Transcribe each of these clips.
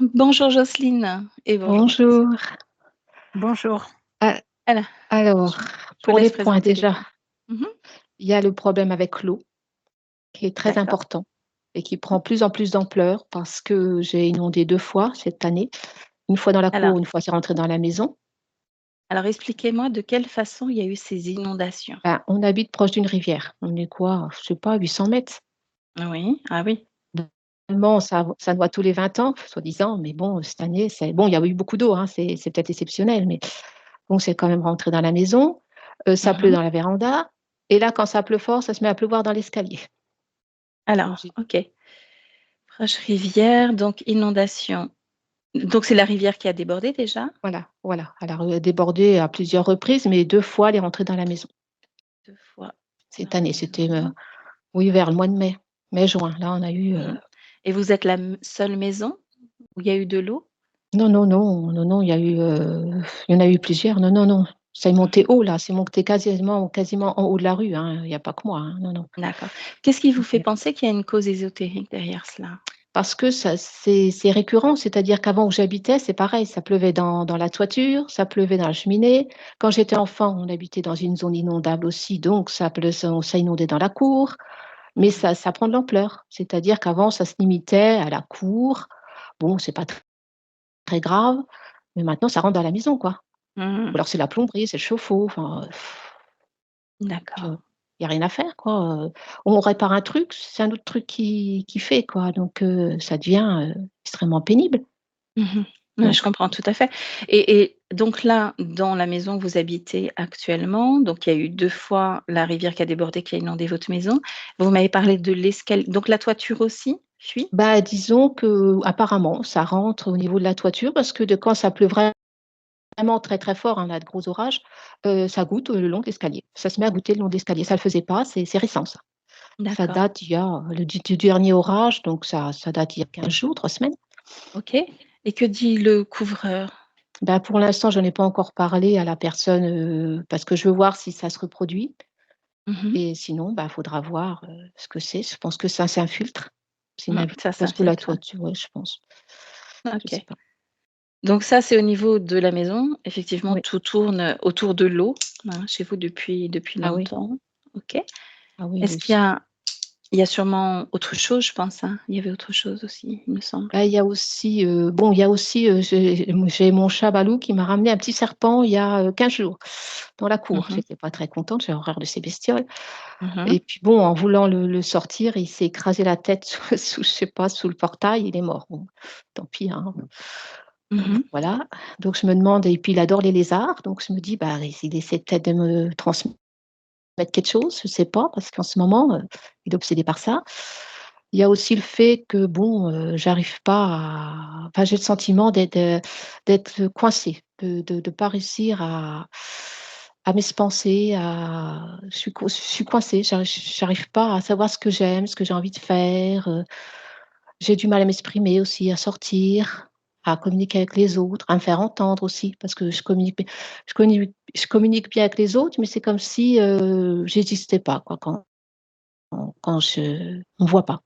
Bonjour Jocelyne et bonjour Patricia. Bonjour. Bonjour. A Alors, alors, je vous pour les laisse points présenter les déjà, points. Mmh. il y a le problème avec l'eau qui est très D'accord. important et qui prend plus en plus d'ampleur parce que j'ai inondé 2 fois cette année. Une fois dans la Alors cour, une fois c'est rentré dans la maison. alors expliquez-moi de quelle façon il y a eu ces inondations? Ben, on habite proche d'une rivière. On est quoi? Je sais pas, 800 mètres. Oui, ah oui. Normalement, ça doit tous les 20 ans, soi-disant, mais bon, cette année, c'est bon, il y a eu beaucoup d'eau, hein, c'est peut-être exceptionnel, mais bon, c'est quand même rentré dans la maison. Ça pleut Mmh. dans la véranda et là, quand ça pleut fort, ça se met à pleuvoir dans l'escalier. Donc Alors, j'ai OK. Proche rivière, donc inondation. Donc c'est la rivière qui a débordé déjà? Voilà, elle a débordé à plusieurs reprises, mais 2 fois, elle est rentrée dans la maison. 2 fois dans Cette la année, c'était, maison. oui, vers le mois de mai, mai-juin. Là, on a eu, Mmh. Et vous êtes la seule maison où il y a eu de l'eau? non, non, non, non, non, il y en a eu plusieurs. Non, non, non, ça est monté Mmh. haut là, c'est monté quasiment en haut de la rue, hein, il y a pas que moi, hein, non, non. D'accord. Qu'est-ce qui vous fait Ouais. penser qu'il y a une cause ésotérique derrière cela? Parce que ça c'est récurrent, c'est-à-dire qu'avant où j'habitais, c'est pareil, ça pleuvait dans la toiture, ça pleuvait dans la cheminée. Quand j'étais enfant, on habitait dans une zone inondable aussi, donc ça inondait dans la cour. Mais Mmh. ça prend de l'ampleur. C'est-à-dire qu'avant, ça se limitait à la cour. Bon, c'est pas très grave, mais maintenant ça rentre dans la maison, quoi. Ou Mmh. alors c'est la plomberie, c'est le chauffe-eau, enfin, puis, D'accord. il y a rien à faire, quoi, on répare un truc, c'est un autre truc qui fait, quoi, donc ça devient, extrêmement pénible. Mmh. Ouais, je Donc comprends tout à fait et donc là, dans la maison où vous habitez actuellement, donc il y a eu 2 fois la rivière qui a débordé, qui a inondé votre maison. Vous m'avez parlé de l'escalier donc la toiture aussi fuit? bah, disons qu'apparemment, ça rentre au niveau de la toiture parce que quand ça pleut vraiment très, très fort, hein, on a de gros orages, ça goutte le long de l'escalier. Ça se met à goutter le long de l'escalier. Ça le faisait pas, c'est récent ça. Ça D'accord, date il y a du dernier orage, donc ça date il y a 15 jours, 3 semaines. OK et que dit le couvreur? Bah, pour l'instant, je n'en ai pas encore parlé à la personne, parce que je veux voir si ça se reproduit Mmh. et sinon, bah, faudra voir, ce que c'est. Je pense que ça c'est un filtre. C'est une avis Ça cause de la s'infiltre. toiture, ouais, je pense. Je sais OK. pas. Donc ça, c'est au niveau de la maison. Effectivement, Oui. tout tourne autour de l'eau, hein, chez vous depuis Ah oui. longtemps. OK. Ah oui, Est-ce oui. qu'il y a sûrement autre chose, je pense, hein? Il y avait autre chose aussi, il me semble. Bah, il y a aussi, bon, il y a aussi, j'ai mon chat Balou qui m'a ramené un petit serpent il y a, 15 jours dans la cour. Mmh mh. J'étais pas très contente, j'ai horreur de ces bestioles Mmh. et puis bon, en voulant le sortir, il s'est écrasé la tête sous je sais pas, sous le portail, il est mort. Bon, tant pis, hein. Mmh. Voilà, donc je me demande et puis il adore les lézards, donc je me dis: «Bah, il essaie peut-être de me transmettre quelque chose», je sais pas, parce qu'en ce moment, il est obsédé par ça. Il y a aussi le fait que bon, j'arrive pas à enfin, j'ai le sentiment d'être coincée, de pas réussir à m'expanser, je suis coincée, j'arrive pas à savoir ce que j'aime, ce que j'ai envie de faire, j'ai du mal à m'exprimer aussi, à sortir, à communiquer avec les autres, à me faire entendre aussi parce que je communique bien avec les autres, mais c'est comme si, j'existais pas quoi quand on me voit pas.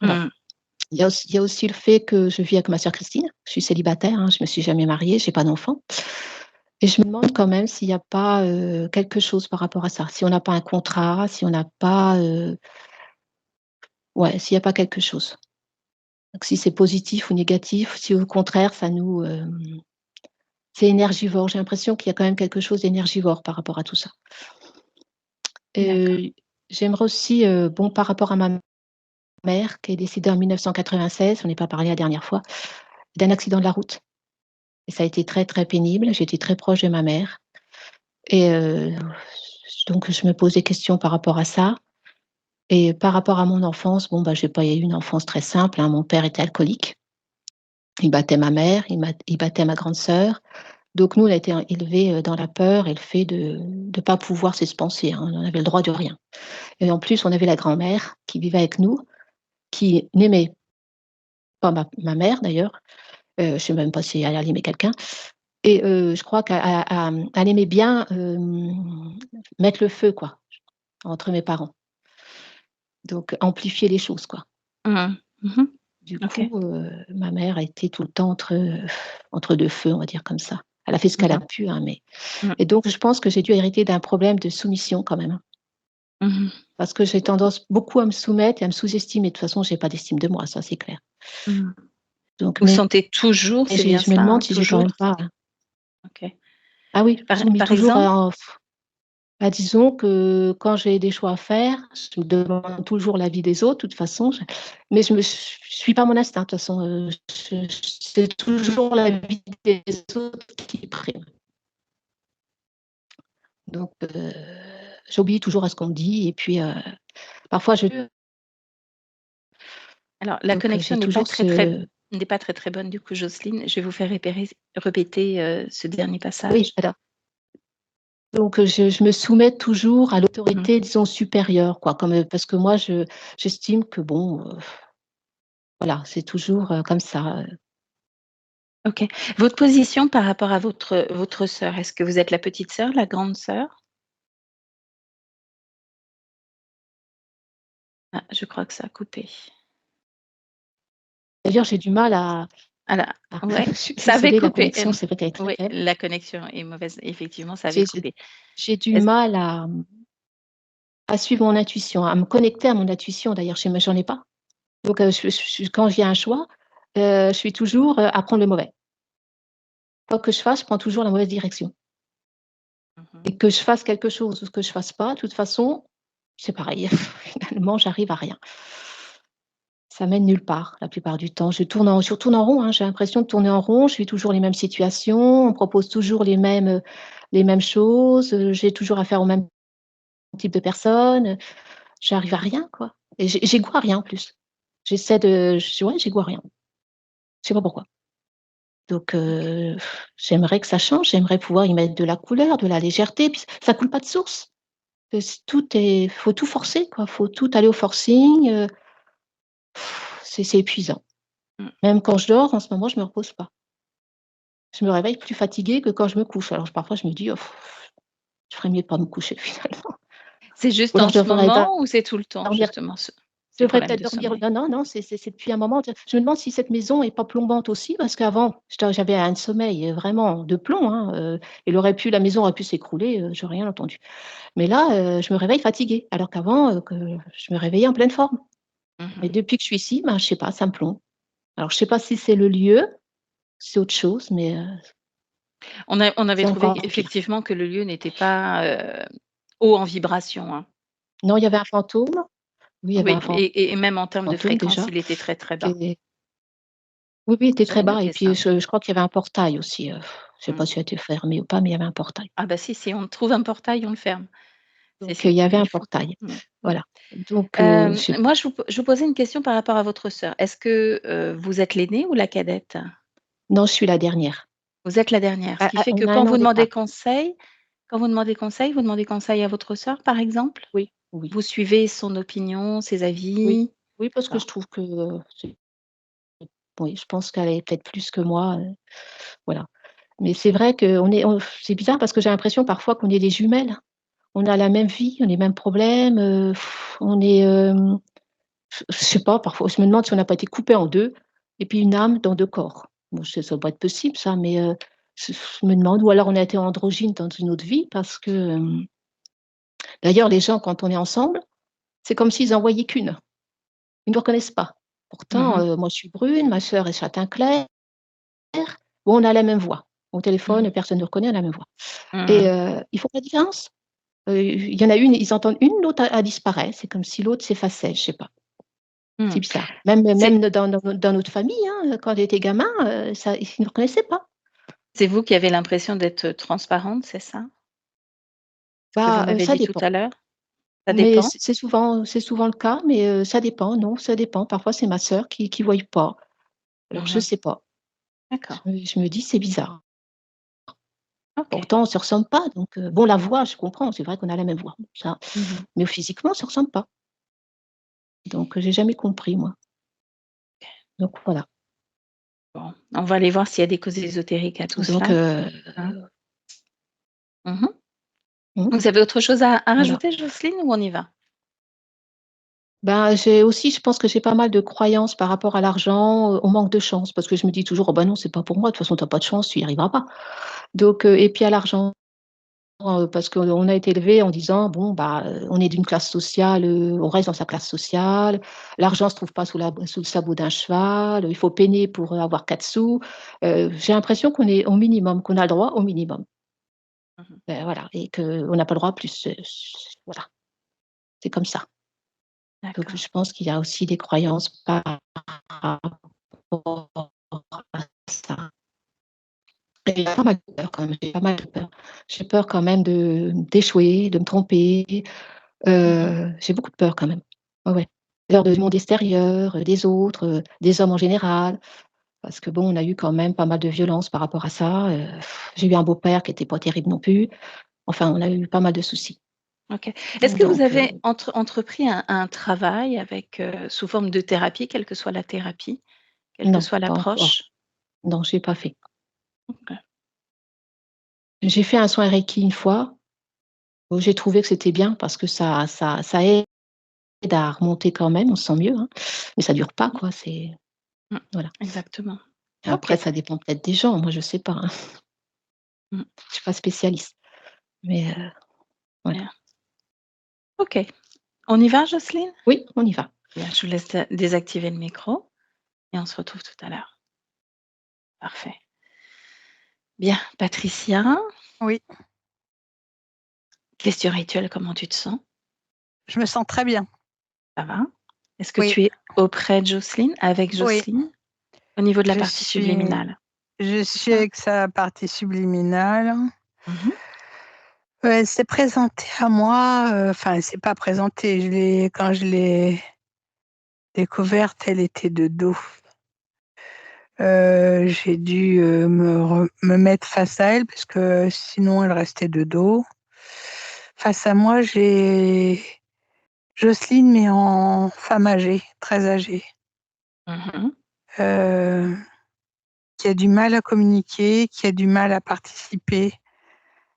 Voilà. Mmh. Il y a aussi le fait que je vis avec ma sœur Christine. Je suis célibataire, hein, je me suis jamais mariée, j'ai pas d'enfant et je me demande quand même s'il y a pas, quelque chose par rapport à ça. Si on n'a pas un contrat, si on n'a pas, ouais, s'il y a pas quelque chose. Donc si c'est positif ou négatif, si au contraire ça nous, c'est énergivore. J'ai l'impression qu'il y a quand même quelque chose d'énergivore par rapport à tout ça. D'accord. Heu, J'aimerais aussi, bon par rapport à ma mère qui est décédée en 1996, on n'est pas parlé la dernière fois, d'un accident de la route et ça a été très, très pénible. J'étais très proche de ma mère et donc je me pose des questions par rapport à ça et par rapport à mon enfance, bon, bah, j'ai pas eu une enfance très simple, hein. Mon père était alcoolique, il battait ma mère, il battait ma grande sœur. Donc nous, on a été élevés, dans la peur et le fait de pas pouvoir s'expanser, hein. On avait le droit de rien et en plus, on avait la grand-mère qui vivait avec nous, qui n'aimait pas ma mère d'ailleurs, je sais même pas si elle aimait quelqu'un et je crois qu'elle aimait bien, mettre le feu quoi, entre mes parents. Donc amplifier les choses quoi. Mmh. Mmh. Du OK. coup, ma mère a été tout le temps entre 2 feux, on va dire comme ça. Elle a fait ce Mmh qu'elle a mh. pu, hein, mais Mmh. et donc je pense que j'ai dû hériter d'un problème de soumission quand même, hein, Mmh mh. parce que j'ai tendance beaucoup à me soumettre et à me sous-estimer. De toute façon, j'ai pas d'estime de moi, ça c'est clair. Mmh. Donc Vous mais sentez toujours, c'est bien je me ça, hein, demande si j'ai quand toujours? même pas OK. ah oui, soumis Par toujours exemple? à bah, disons que quand j'ai des choix à faire, je me demande toujours l'avis des autres, de toute façon, mais je suis pas mon instinct, de toute façon, c'est toujours l'avis des autres qui prime. Donc, j'obéis toujours à ce qu'on me dit et puis, parfois je Alors la donc, connexion j'ai toujours ce n'est pas très, très bonne du coup, Jocelyne. Je vais vous faire répéter, ce dernier oui, passage. alors donc, je me soumets toujours à Mmh. l'autorité, disons supérieure, quoi, comme, parce que moi j'estime que bon, voilà, c'est toujours, comme ça, OK. Votre position par rapport à votre sœur, est-ce que vous êtes la petite sœur, la grande sœur? Ah, je crois que ça a coupé. D'ailleurs, j'ai du mal à Alors ouais, je suis ça avait désolée, la coupé, connexion, c'est vrai qu'elle est très oui, faible. la connexion est mauvaise. Effectivement, ça avait J'ai coupé. j'ai du Est-ce mal à suivre mon intuition, à me connecter à mon intuition d'ailleurs, j'en ai pas. Donc, quand il y a un choix, je suis toujours, à prendre le mauvais. Quoi que je fasse, je prends toujours la mauvaise direction Mmh mh. et que je fasse quelque chose ou que je fasse pas, de toute façon, c'est pareil. Finalement, j'arrive à rien. Ça mène nulle part la plupart du temps. Je tourne en rond, hein, j'ai l'impression de tourner en rond, je vis toujours les mêmes situations, on me propose toujours les mêmes choses, j'ai toujours affaire aux mêmes types de personnes, j'arrive à rien, quoi et j'y goût à rien en plus. J'y goût à rien. Je sais pas pourquoi. Donc OK. j'aimerais que ça change, j'aimerais pouvoir y mettre de la couleur, de la légèreté, puis ça coule pas de source. Tout est faut tout forcer, quoi, faut tout aller au forcing, c'est épuisant. Mmh. Même quand je dors, en ce moment, je me repose pas. Je me réveille plus fatiguée que quand je me couche. Alors parfois je me dis: «Oh, je ferais mieux de pas me coucher finalement». C'est Ou juste alors en je ce devrais moment ou c'est tout le temps dormir justement je ces devrais problèmes peut-être de dormir sommeil? non, non, non, c'est depuis un moment. Je me demande si cette maison est pas plombante aussi parce qu'avant, j'avais un sommeil, vraiment de plomb, hein, la maison aurait pu s'écrouler, j'aurais rien entendu. Mais là, je me réveille fatiguée alors qu'avant, que je me réveillais en pleine forme. Mmh Et mh. depuis que je suis ici, ben, je sais pas, ça me plombe. Alors je sais pas si c'est le lieu, si c'est autre chose, mais On avait c'est trouvé encore pire. effectivement que le lieu n'était pas, haut en vibration, hein. Non, il y avait un fantôme. Oui, il y avait Oui un et même en termes de fantôme fréquence, déjà il était très, très qui bas. est oui, oui, il était très J'avais bas et noté puis ça. je crois qu'il y avait un portail aussi, je sais Mmh. pas s'il a été fermé ou pas, mais il y avait un portail. Ah bah si on trouve un portail, on le ferme. Donc il y avait Il un faut. portail. Mmh. Mmh. Voilà. Donc je Moi je vous posais une question par rapport à votre sœur. Est-ce que, vous êtes l'aînée ou la cadette? non, je suis la dernière. Vous êtes la dernière, ce qui fait que On a 1 an d'écart. vous demandez conseil à votre sœur, par exemple? Oui, oui, Vous suivez son opinion, ses oui. avis? Oui, parce que je D'accord. trouve que, c'est oui, je pense qu'elle est peut-être plus que moi, voilà. Mais c'est vrai qu'on c'est bizarre parce que j'ai l'impression parfois qu'on est des jumelles. On a la même vie, on a les mêmes problèmes, on est, je sais pas, parfois je me demande si on n'a pas été coupés en 2 et puis une âme dans 2 corps. Bon, ça doit pas être possible ça, mais je me demande ou alors on a été androgynes dans une autre vie parce que, d'ailleurs les gens quand on est ensemble, c'est comme s'ils en voyaient qu'une. Ils ne nous reconnaissent pas. Mmh Pourtant, mh. moi je suis brune, ma sœur est châtain clair, bon on a la même voix. Au téléphone, Mmh. personne ne reconnaît, on a la même voix et Mmh. ils font pas la différence. Il y en a une, ils entendent une, l'autre elle disparaît. C'est comme si l'autre s'effaçait, je sais pas. C'est Mmh. bizarre. C'est Dans notre famille, hein, quand on était gamin, ça ils ne reconnaissaient pas. c'est vous qui avez l'impression d'être transparente, c'est ça? Ce que vous Bah, m'avez ça dit tout dépend. à l'heure? Ça Mais dépend? c'est souvent le cas, mais ça dépend, non, ça dépend. Parfois, c'est ma sœur qui voit pas. Alors Mmh je mh. sais pas. D'accord. Je me dis: «C'est bizarre». OK. Pourtant on se ressemble pas donc bon la voix, je comprends, c'est vrai qu'on a la même voix, ça Mmh mh. mais physiquement on se ressemble pas. Donc j'ai jamais compris moi. Donc voilà. Bon, on va aller voir s'il y a des causes ésotériques à tout Donc cela, hein. Mmh mh. mmh, Vous avez autre chose à voilà. rajouter, Jocelyne, ou on y va? Ben, j'ai aussi je pense que j'ai pas mal de croyances par rapport à l'argent, au manque de chance parce que je me dis toujours: «Oh bah non, c'est pas pour moi, de toute façon tu as pas de chance, tu y arriveras pas». Donc et puis à l'argent, parce qu'on a été élevé en disant: «Bon, bah, on est d'une classe sociale, on reste dans sa classe sociale, l'argent se trouve pas sous le sabot d'un cheval, il faut peiner pour, avoir 4 sous». J'ai l'impression qu'on est au minimum, qu'on a le droit au minimum. Mmh. Voilà et qu'on n'a pas le droit à plus, voilà, c'est comme ça. Donc D'accord. je pense qu'il y a aussi des croyances par rapport à ça. Et j'ai pas mal de peur quand même, j'ai pas mal de peur. J'ai peur quand même d'échouer, de me tromper, Mmh. j'ai beaucoup de peur quand même. Ouais, ouais. Peur du monde extérieur, des autres, des hommes en général, parce que bon, on a eu quand même pas mal de violences par rapport à ça, j'ai eu un beau-père qui était pas terrible non plus. Enfin, on a eu pas mal de soucis. OK. Est-ce que vous Donc avez entrepris un travail avec, sous forme de thérapie, quelle que soit la thérapie, quelle que non, soit pas encore. l'approche? Non, j'ai pas fait. OK. J'ai fait un soin Reiki une fois, j'ai trouvé que c'était bien parce que ça aide à remonter quand même, on se sent mieux, hein, mais ça dure pas quoi, c'est Mmh. voilà. Exactement. Après OK. ça dépend peut-être des gens, moi je sais pas, hein, Mmh. je suis pas spécialiste, mais voilà. Bien. OK. On y va, Jocelyne? Oui, on y va. Bien, je vous laisse désactiver le micro et on se retrouve tout à l'heure. Parfait. Bien, Patricia, Oui, question rituelle, comment tu te sens? je me sens très bien. Ça va? Est-ce que Oui, tu es auprès de Jocelyne, avec oui, Jocelyne, au niveau de la je partie suis subliminale? je C'est suis ça? avec sa partie subliminale. Mmh. Elle s'est présentée à moi, enfin, elle s'est pas présentée, quand je l'ai découverte, elle était de dos. J'ai dû, me mettre face à elle parce que sinon elle restait de dos. Face à moi, j'ai Jocelyne, mais en femme âgée, très âgée, Mmh. heu, qui a du mal à communiquer, qui a du mal à participer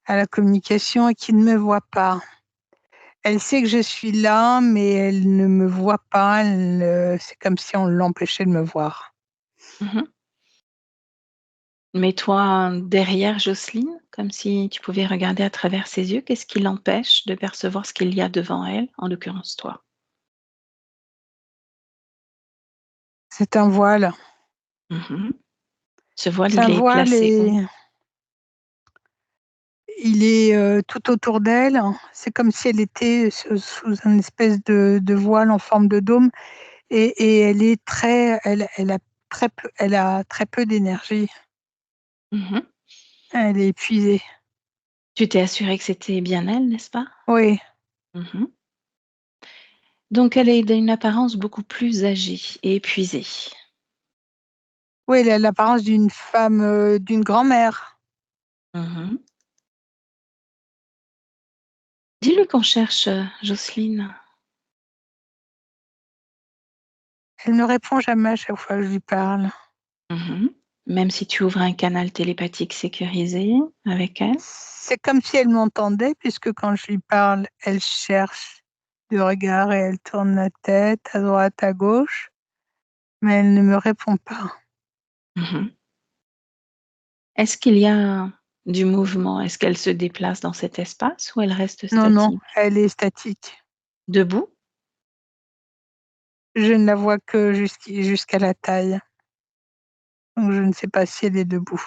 à la communication et qui ne me voit pas. Elle sait que je suis là, mais elle ne me voit pas, c'est comme si on l'empêchait de me voir. Mmh. Mets-toi derrière Jocelyne, comme si tu pouvais regarder à travers ses yeux. Qu'est-ce qui l'empêche de percevoir ce qu'il y a devant elle, en l'occurrence toi? C'est un voile. Mmh. Ce voile, C'est il un est voile placé où? et il est, tout autour d'elle. C'est comme si elle était sous une espèce de voile en forme de dôme et elle est très elle a très peu d'énergie. Mmh. Elle est épuisée. Tu t'es assurée que c'était bien elle, n'est-ce pas? Oui, Mmh. Donc elle est d'une apparence beaucoup plus âgée et épuisée. oui, elle a l'apparence d'une femme, d'une grand-mère. Mmh. Dis-lui qu'on cherche, Jocelyne. Elle ne répond jamais à chaque fois que je lui parle. Mmh. Même si tu ouvres un canal télépathique sécurisé avec elle? C'est comme si elle m'entendait puisque quand je lui parle, elle cherche du regard et elle tourne la tête à droite, à gauche, mais elle ne me répond pas. Mmh. Est-ce qu'il y a du mouvement? Est-ce qu'elle se déplace dans cet espace ou elle reste Non, non, statique? elle est statique. Debout? Je ne la vois que jusqu'à la taille, donc je ne sais pas si elle est debout.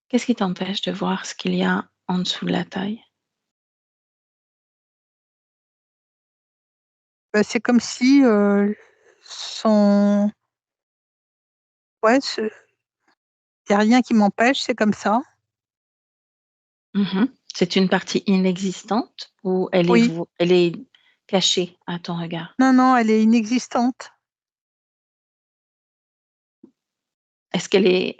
Qu'est-ce qui t'empêche de voir ce qu'il y a en dessous de la taille? Bah, c'est comme si, son ouais, il y a rien qui m'empêche, c'est comme ça. Mmh. C'est une partie inexistante ou Oui, elle est cachée à ton regard? non, non, elle est inexistante. Est-ce qu'elle est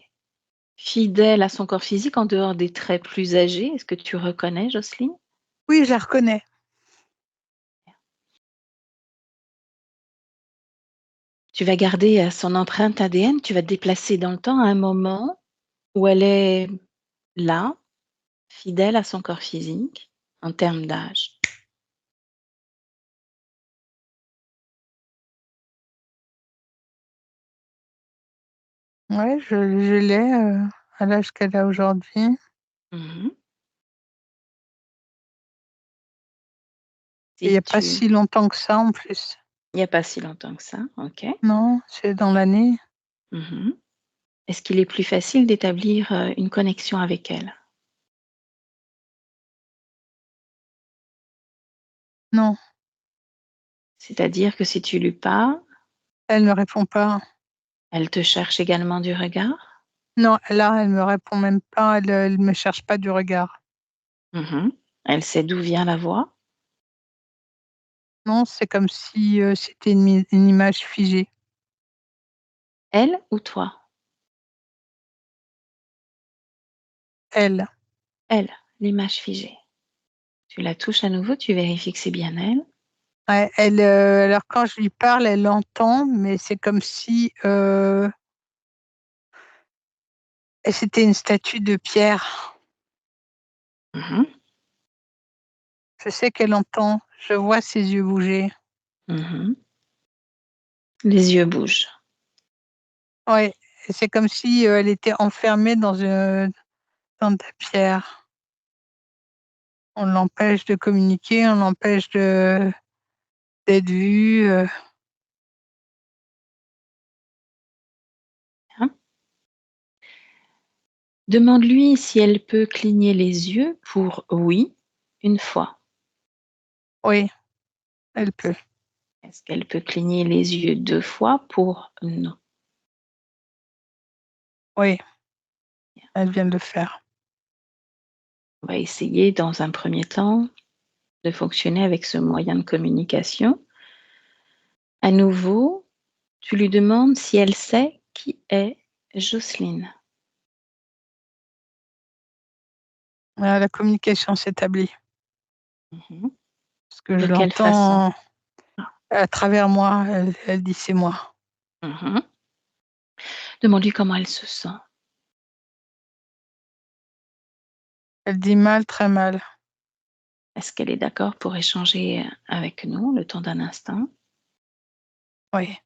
fidèle à son corps physique en dehors des traits plus âgés? Est-ce que tu reconnais Jocelyne? Oui, je la reconnais. Tu vas garder, son empreinte ADN, tu vas te déplacer dans le temps à un moment où elle est là, fidèle à son corps physique, en termes d'âge. Ouais, je l'ai, à l'âge qu'elle a aujourd'hui. Mmh. Et il Si y a pas tu si longtemps que ça, en plus. Il n'y a pas si longtemps que ça, OK. Non, c'est dans l'année. Mmh. Est-ce qu'il est plus facile d'établir, une connexion avec elle? Non, C'est-à-dire que si tu lui parles, elle ne répond pas. elle te cherche également du regard? Non, là, elle me répond même pas, elle me cherche pas du regard. Mmh. Elle sait d'où vient la voix? Non, c'est comme si, c'était une image figée. Elle ou toi? Elle. Elle, l'image figée. Tu la touches à nouveau, tu vérifies que c'est bien elle. Ouais, elle, alors quand je lui parle, elle entend, mais c'est comme si, c'était une statue de pierre. Mmh. Je sais qu'elle entend, je vois ses yeux bouger. Mmh. Les yeux bougent. Ouais, et c'est comme si, elle était enfermée dans de la pierre. On l'empêche de communiquer, on l'empêche d'être vue, Hein. Demande-lui si elle peut cligner les yeux pour oui, une fois. oui, elle peut. Est-ce qu'elle peut cligner les yeux 2 fois pour non? Oui, elle vient de le faire. On va essayer dans un premier temps de fonctionner avec ce moyen de communication. À nouveau, tu lui demandes si elle sait qui est Jocelyne. Voilà, la communication s'établit Mmh. parce que De je quelle façon? l'entends Ah. à travers moi, elle dit: «C'est moi». Mmh. Demande-lui comment elle se sent. Elle dit: «Mal, très mal». Est-ce qu'elle est d'accord pour échanger avec nous le temps d'un instant? Oui.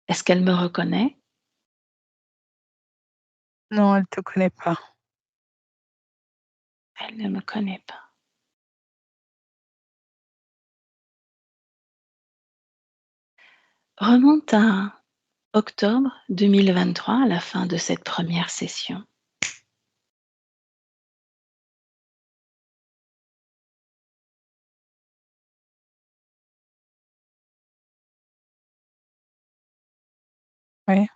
Est-ce qu'elle me reconnaît? Non, elle te connaît pas. Elle ne me connaît pas. Remonte à octobre 2023, à la fin de cette première session. Oui,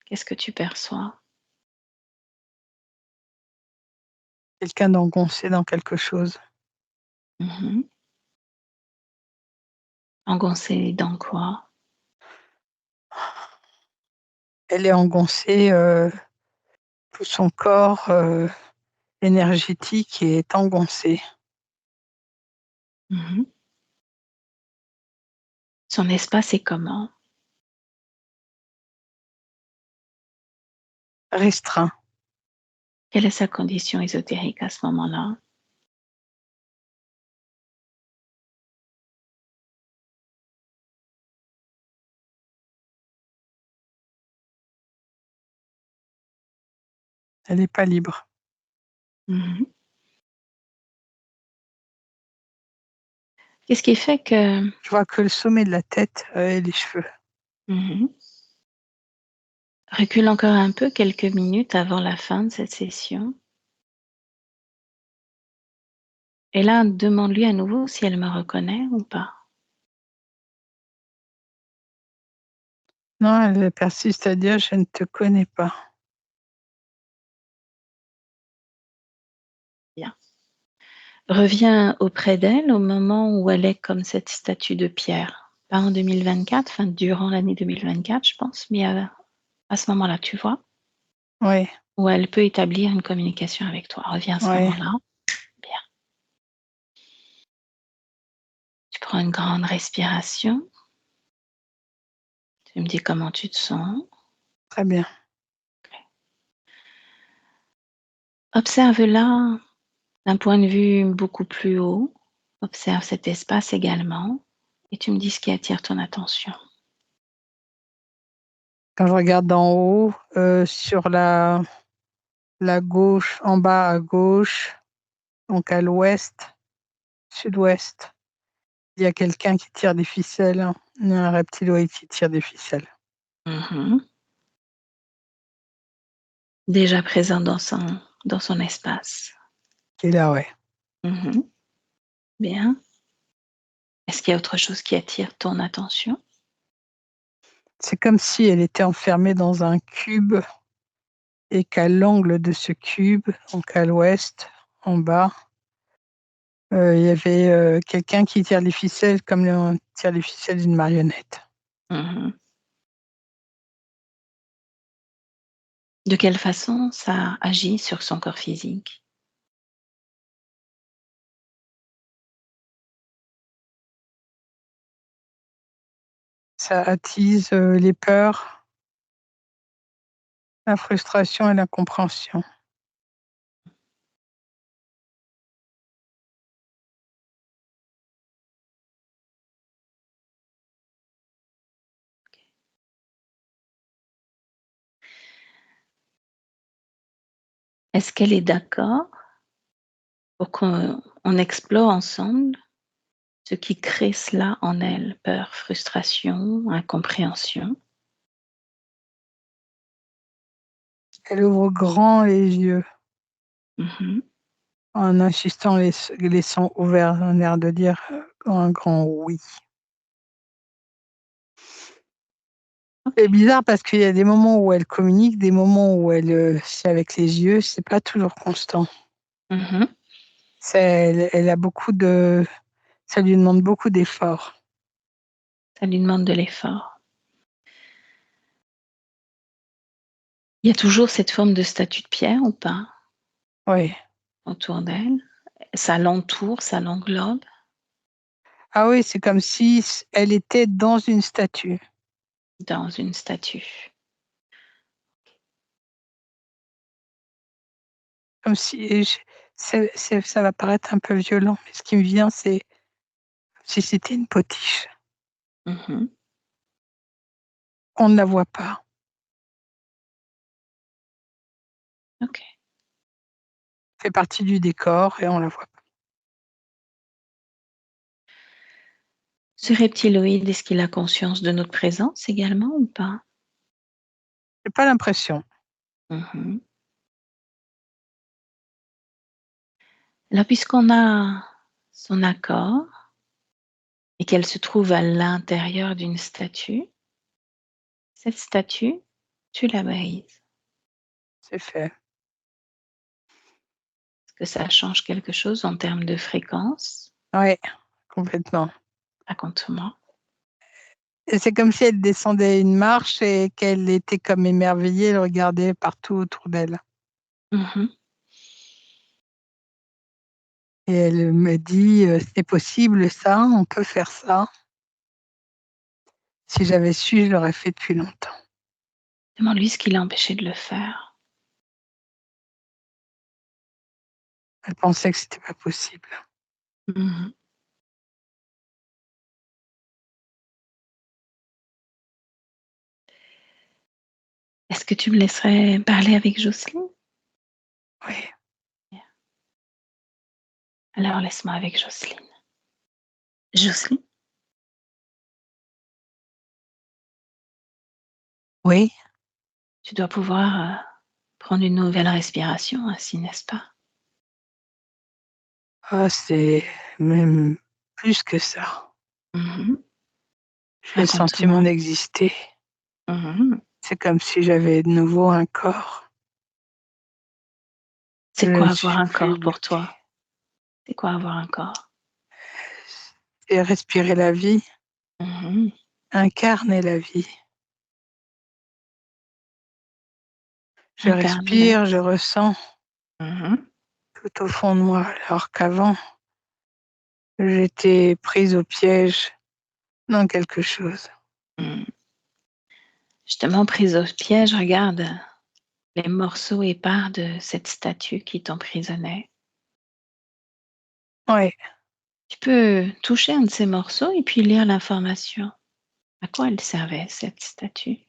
Qu'est-ce que tu perçois? quelqu'un d'engoncé dans quelque chose. Mmh. Engoncée dans quoi? Elle est engoncée, tout son corps, énergétique est engoncé, Mmh. Son espace est comment? restreint. Quelle est sa condition ésotérique à ce moment-là? Elle est pas libre. Mmh. Qu'est-ce qui fait que Je vois que le sommet de la tête, et les cheveux. mmh recule encore un peu quelques minutes avant la fin de cette session et là, demande-lui à nouveau si elle me reconnaît ou pas. Non, elle persiste à dire: «Je ne te connais pas». Bien. Reviens auprès d'elle au moment où elle est comme cette statue de pierre. Pas en 2024, enfin durant l'année 2024, je pense, mais à ce moment-là, tu vois? Oui, Où elle peut établir une communication avec toi. Reviens à ce oui, moment-là. Bien. Tu prends une grande respiration. Tu me dis comment tu te sens. très bien. Observe-la d'un point de vue beaucoup plus haut. Observe cet espace également et tu me dis ce qui attire ton attention. Quand je regarde d'en haut, sur la gauche, en bas à gauche, donc à l'ouest, sud-ouest, il y a quelqu'un qui tire des ficelles, hein. Il y a un reptiloïde qui tire des ficelles. Mhm. Déjà présent dans son espace. Qui est là, ouais. Mhm. Bien. Est-ce qu'il y a autre chose qui attire ton attention? C'est comme si elle était enfermée dans un cube et qu'à l'angle de ce cube, donc à l'ouest, en bas, il y avait quelqu'un qui tire les ficelles comme on tire les ficelles d'une marionnette. Mhm. De quelle façon ça agit sur son corps physique? Ça attise les peurs, la frustration et l'incompréhension. Est-ce qu'elle est d'accord pour qu'on explore ensemble ce qui crée cela en elle? Peur, frustration, incompréhension? Elle ouvre grand les yeux Mhm. en insistant les sons ouverts, un air de dire un grand oui. C'est Ok. bizarre parce qu'il y a des moments où elle communique, des moments où c'est avec les yeux, c'est pas toujours constant. Mhm. Elle a ça lui demande beaucoup d'efforts. Ça lui demande de l'effort. Il y a toujours cette forme de statue de pierre ou pas Oui. autour d'elle? Ça l'entoure, ça l'englobe Ah oui, c'est comme si elle était dans une statue. dans une statue. Comme si, ça va paraître un peu violent, mais ce qui me vient, c'est si c'était une potiche. Mhm. On ne la voit pas. Ok. Elle fait partie du décor et on la voit pas. Ce reptiloïde, est-ce qu'il a conscience de notre présence également ou pas? J'ai pas l'impression. Mhm. Là, puisqu'on a son accord et qu'elle se trouve à l'intérieur d'une statue, cette statue, tu la brises. C'est fait. Est-ce que ça change quelque chose en termes de fréquence? Oui, complètement. Raconte-moi. Et c'est comme si elle descendait une marche et qu'elle était comme émerveillée, elle regardait partout autour d'elle. Mhm. Et elle me dit, c'est possible ça, on peut faire ça. Si j'avais su, je l'aurais fait depuis longtemps. Demande-lui ce qui l'a empêché de le faire. Elle pensait que c'était pas possible. Mhm. Est-ce que tu me laisserais parler avec Jocelyne? Oui, Alors laisse-moi avec Jocelyne. Jocelyne, oui. tu dois pouvoir prendre une nouvelle respiration ainsi, n'est-ce pas? Ah, c'est même plus que ça. Mhm. J'ai le sentiment Raconte-moi. d'exister. Mhm. C'est comme si j'avais de nouveau un corps. C'est Je quoi ne avoir suis un plus corps pour bloquée. toi? C'est quoi avoir un corps? Et respirer la vie, Mhm. incarner la vie. Je Incarner la respire, vie. je ressens Mhm. tout au fond de moi, alors qu'avant, j'étais prise au piège dans quelque chose. Mhm. Justement, prise au piège, regarde les morceaux épars de cette statue qui t'emprisonnait. Ouais, Tu peux toucher un de ces morceaux et puis lire l'information. À quoi elle servait, cette statue?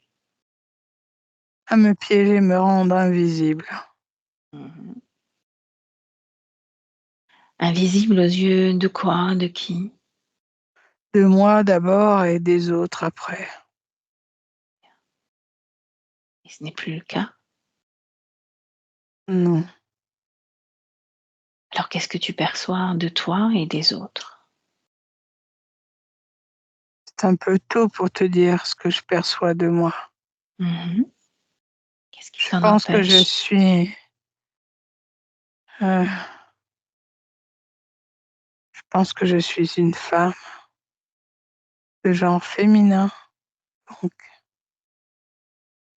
à me piéger, me rendre invisible. Mmh. Invisible aux yeux de quoi? De qui? De moi d'abord et des autres après. Et ce n'est plus le cas? Non, Alors qu'est-ce que tu perçois de toi et des autres? c'est un peu tôt pour te dire ce que je perçois de moi. Mmh. Qu'est-ce qui Je t'en pense que empêche? heu, je pense que je suis une femme de genre féminin, donc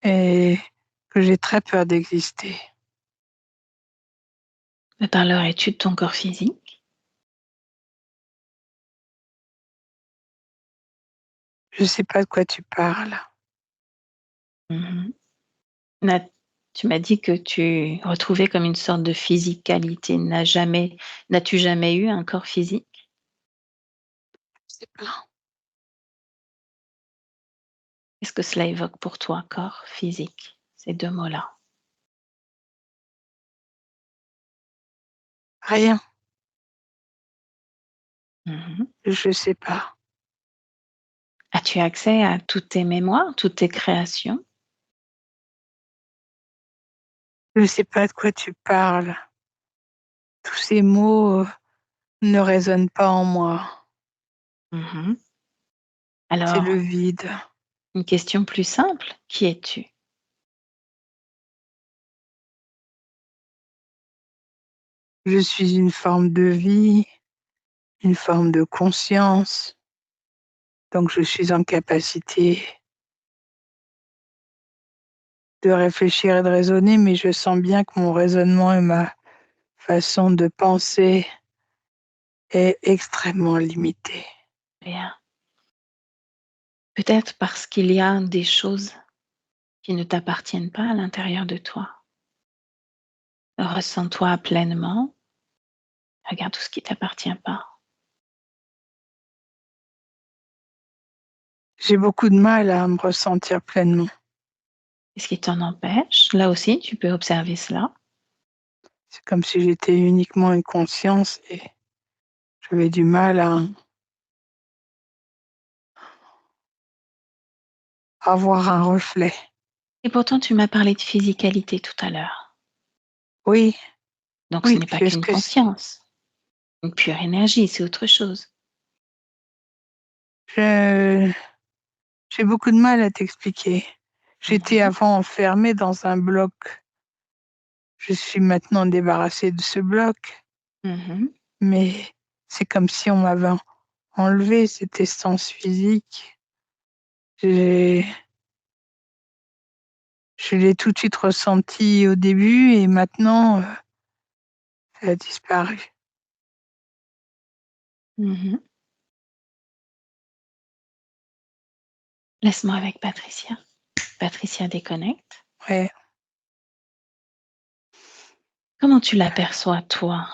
et que j'ai très peur d'exister. De par leur étude de ton corps physique? Je sais pas de quoi tu parles. Mmh. N'a Tu m'as dit que tu retrouvais comme une sorte de physicalité. N'as-tu jamais eu un corps physique? Je sais pas. Qu'est-ce que cela évoque pour toi, corps, physique, ces 2 mots-là? Rien, Mmh. je sais pas. As-tu accès à toutes tes mémoires, toutes tes créations? Je sais pas de quoi tu parles. Tous ces mots, ne résonnent pas en moi. Mmh. C'est le Alors, vide. une question plus simple, qui es-tu? Je suis une forme de vie, une forme de conscience, donc je suis en capacité de réfléchir et de raisonner, mais je sens bien que mon raisonnement et ma façon de penser est extrêmement limitée. Bien. Peut-être parce qu'il y a des choses qui ne t'appartiennent pas à l'intérieur de toi. Ressens-toi pleinement, regarde tout ce qui t'appartient pas. J'ai beaucoup de mal à me ressentir pleinement. Qu'est-ce qui t'en empêche? Là aussi, tu peux observer cela. C'est comme si j'étais uniquement une conscience et j'avais du mal à avoir un reflet. Et pourtant, tu m'as parlé de physicalité tout à l'heure. Oui, Donc ce oui, n'est pas qu'une puisque conscience, une pure énergie, c'est autre chose. je j'ai beaucoup de mal à t'expliquer. J'étais Mmh. avant enfermée dans un bloc. Je suis maintenant débarrassée de ce bloc, Mmh. mais c'est comme si on m'avait enlevé cette essence physique. J'ai je l'ai tout de suite ressenti au début et maintenant, elle a disparu. Mmh. Laisse-moi avec Patricia. Patricia déconnecte. Ouais, Comment tu l'aperçois toi?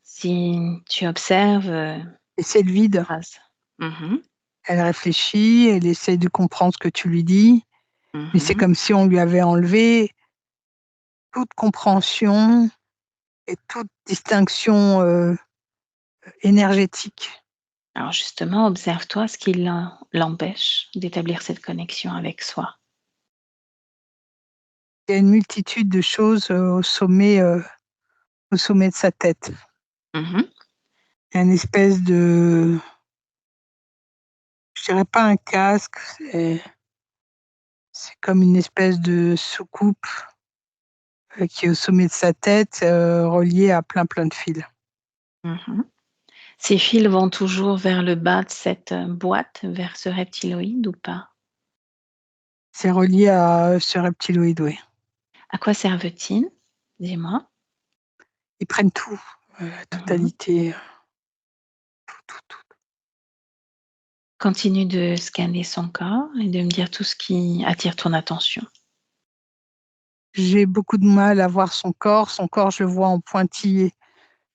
Si tu observes, et c'est le vide. phrase. Mmh. Elle réfléchit, elle essaie de comprendre ce que tu lui dis, mais c'est Mmh. comme si on lui avait enlevé toute compréhension et toute distinction, énergétique. Alors justement, observe-toi ce qui l'empêche d'établir cette connexion avec soi. Il y a une multitude de choses, au sommet de sa tête. Mmh. Il y a une espèce de, je dirais pas un casque, c'est comme une espèce de soucoupe, qui est au sommet de sa tête, reliée à plein de fils. Mmh. Ces fils vont toujours vers le bas de cette, boîte, vers ce reptiloïde ou pas? C'est relié à ce reptiloïde, oui. À quoi servent-ils? Dis-moi. Ils prennent tout, la Mmh. totalité, tout. Continue de scanner son corps et de me dire tout ce qui attire ton attention. J'ai beaucoup de mal à voir son corps. Son corps, je le vois en pointillé.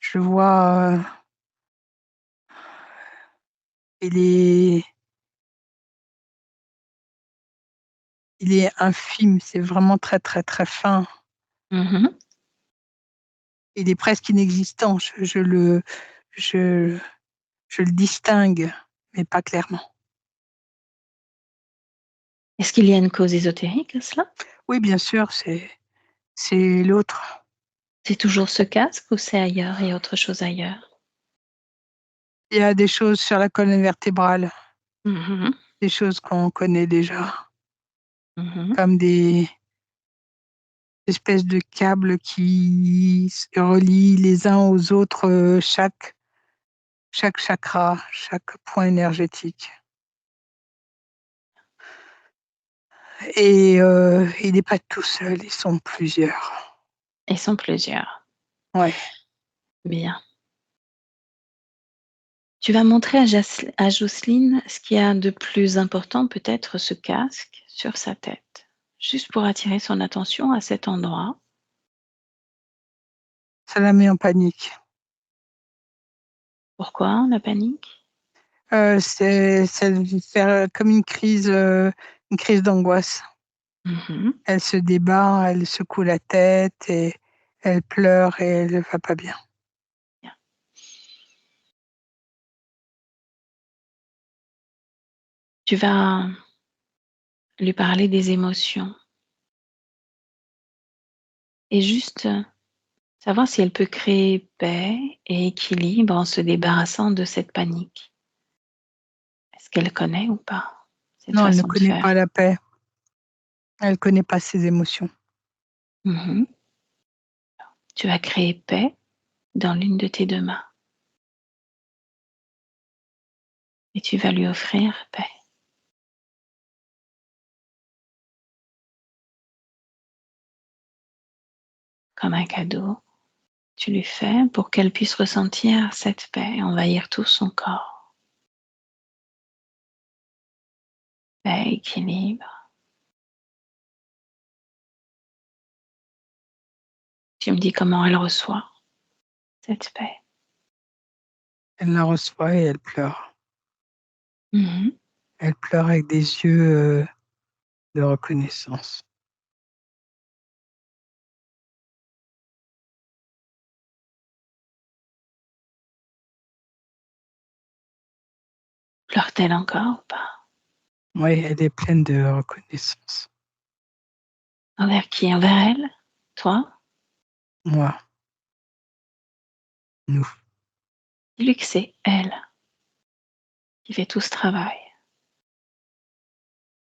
Je le vois, il est il est infime, c'est vraiment très, très, très fin. Mhm. Il est presque inexistant. Je le distingue, mais pas clairement. Est-ce qu'il y a une cause ésotérique à cela? Oui, bien sûr, c'est l'autre. C'est toujours ce casque ou c'est ailleurs? Il y a autre chose ailleurs? Il y a des choses sur la colonne vertébrale, Mhm. des choses qu'on connaît déjà, Mhm. comme des espèces de câbles qui se relient les uns aux autres, chaque chakra, chaque point énergétique. Et il n'est pas tout seul, ils sont plusieurs. Ils sont plusieurs. Ouais. Bien. Tu vas montrer à Jocelyne ce qu'il y a de plus important, peut-être ce casque sur sa tête, juste pour attirer son attention à cet endroit. Ça la met en panique. Pourquoi la panique? Ça lui fait comme une crise d'angoisse. Mhm. Elle se débat, elle secoue la tête et elle pleure et elle ne va pas bien. Bien. Tu vas lui parler des émotions et juste savoir si elle peut créer paix et équilibre en se débarrassant de cette panique. Est-ce qu'elle connaît ou pas cette Non, elle ne façon de connaît faire? pas la paix. Elle ne connaît pas ses émotions. Mhm. Tu vas créer paix dans l'une de tes deux mains et tu vas lui offrir paix comme un cadeau. Tu lui fais pour qu'elle puisse ressentir cette paix et envahir tout son corps. Paix, équilibre. Tu me dis comment elle reçoit cette paix. Elle la reçoit et elle pleure. Mhm. Elle pleure avec des yeux de reconnaissance. Pleure-t-elle encore ou pas? Oui, elle est pleine de reconnaissance. Envers qui? Envers elle? Toi? Moi, nous. Dis-lui que c'est elle qui fait tout ce travail.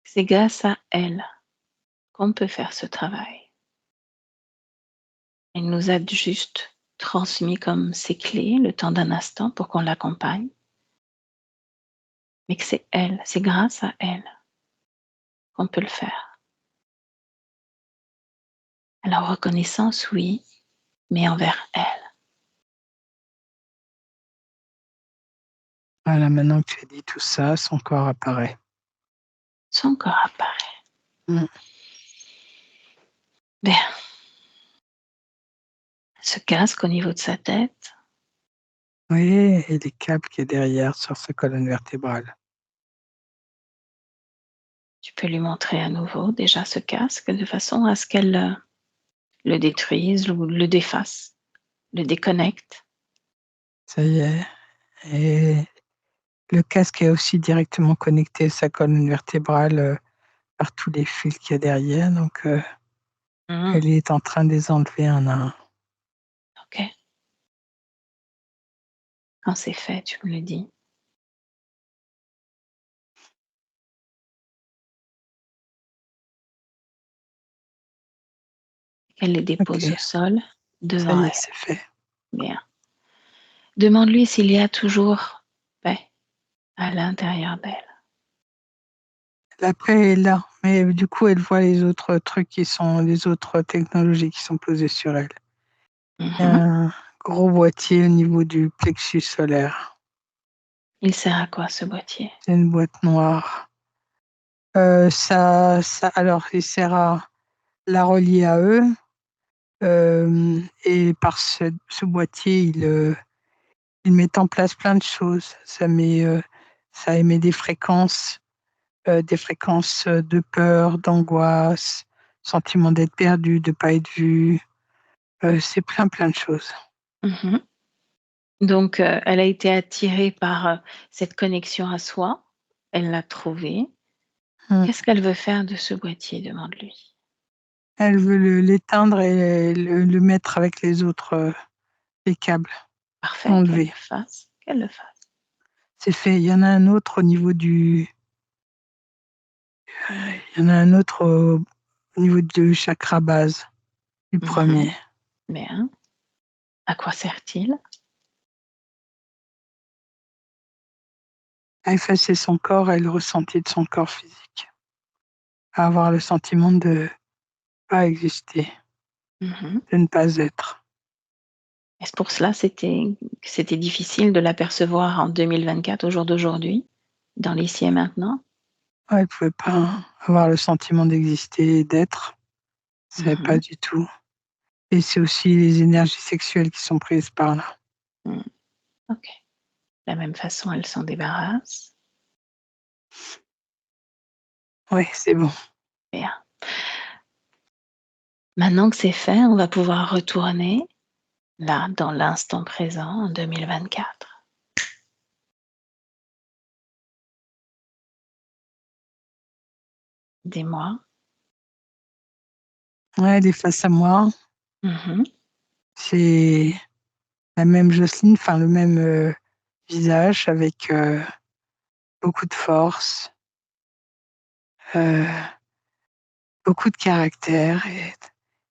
C'est grâce à elle qu'on peut faire ce travail. Elle nous a juste transmis comme ses clés le temps d'un instant pour qu'on l'accompagne. Mais que c'est elle, c'est grâce à elle qu'on peut le faire. Alors reconnaissance, oui, mais envers elle. Voilà, maintenant que tu as dit tout ça, son corps apparaît. Son corps apparaît. Mm. Bien. Ce casque au niveau de sa tête, Oui, et les câbles qui est derrière sur sa colonne vertébrale. tu peux lui montrer à nouveau déjà ce casque de façon à ce qu'elle le détruise ou le défasse, le déconnecte. Ça y est. Et le casque est aussi directement connecté à sa colonne vertébrale par tous les fils qu'il y a derrière. Donc, Mhm. elle est en train de les enlever un à un. Ok. Quand c'est fait, tu me le dis. Qu'elle les Ok, dépose au sol ça devant y est, elle. c'est fait. Bien. Demande-lui s'il y a toujours paix à l'intérieur d'elle. La paix est là, mais du coup, elle voit les autres trucs les autres technologies qui sont posées sur elle. Il y a Mhm. un gros boîtier au niveau du plexus solaire. Il sert à quoi ce boîtier? C'est une boîte noire. Alors, il sert à la relier à eux. Et par ce boîtier, il met en place plein de choses. Ça émet des fréquences des fréquences de peur, d'angoisse, sentiment d'être perdu, de pas être vu. C'est plein de choses. Mmh. Donc, elle a été attirée par, cette connexion à soi. Elle l'a trouvé. Mm. Qu'est-ce qu'elle veut faire de ce boîtier? Demande-lui. Elle veut l'éteindre et le mettre avec les autres, les câbles Parfait, qu'elle enlevés. le fasse, qu'elle le fasse. C'est fait. Il y en a un autre au niveau du. Il y en a un autre au niveau du chakra base, du Mmh. premier. Bien. À quoi sert-il? À effacer son corps et le ressenti de son corps physique. À avoir le sentiment de ne pas exister, Mmh. de ne pas être. Est-ce pour cela que c'était difficile de l'apercevoir en 2024, au jour d'aujourd'hui, dans l'ici et maintenant? Ouais, elle ne pouvait pas avoir le sentiment d'exister et d'être. Elle ne savait pas Mmh. du tout. Et c'est aussi les énergies sexuelles qui sont prises par là. Mmh. OK. De la même façon, elle s'en débarrasse. Oui, c'est bon. Bien. Maintenant que c'est fait, on va pouvoir retourner là, dans l'instant présent, en 2024. Dis-moi. Ouais, elle est face à moi. Mmh. C'est la même Jocelyne, enfin le même visage avec beaucoup de force, euh, beaucoup de caractère. Et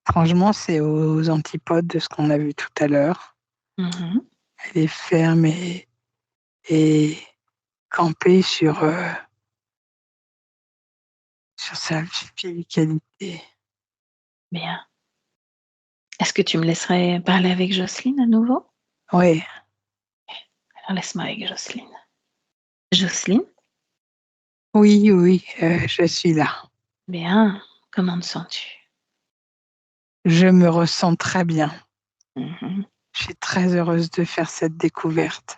franchement, c'est aux antipodes de ce qu'on a vu tout à l'heure. Mmh. Elle est ferme et campée sur sa physicalité. Bien. Est-ce que tu me laisserais parler avec Jocelyne à nouveau? Oui, Alors laisse-moi avec Jocelyne. Jocelyne? oui, oui, je suis là. Bien. Comment te sens-tu? Je me ressens très bien. Mmh. Je suis très heureuse de faire cette découverte.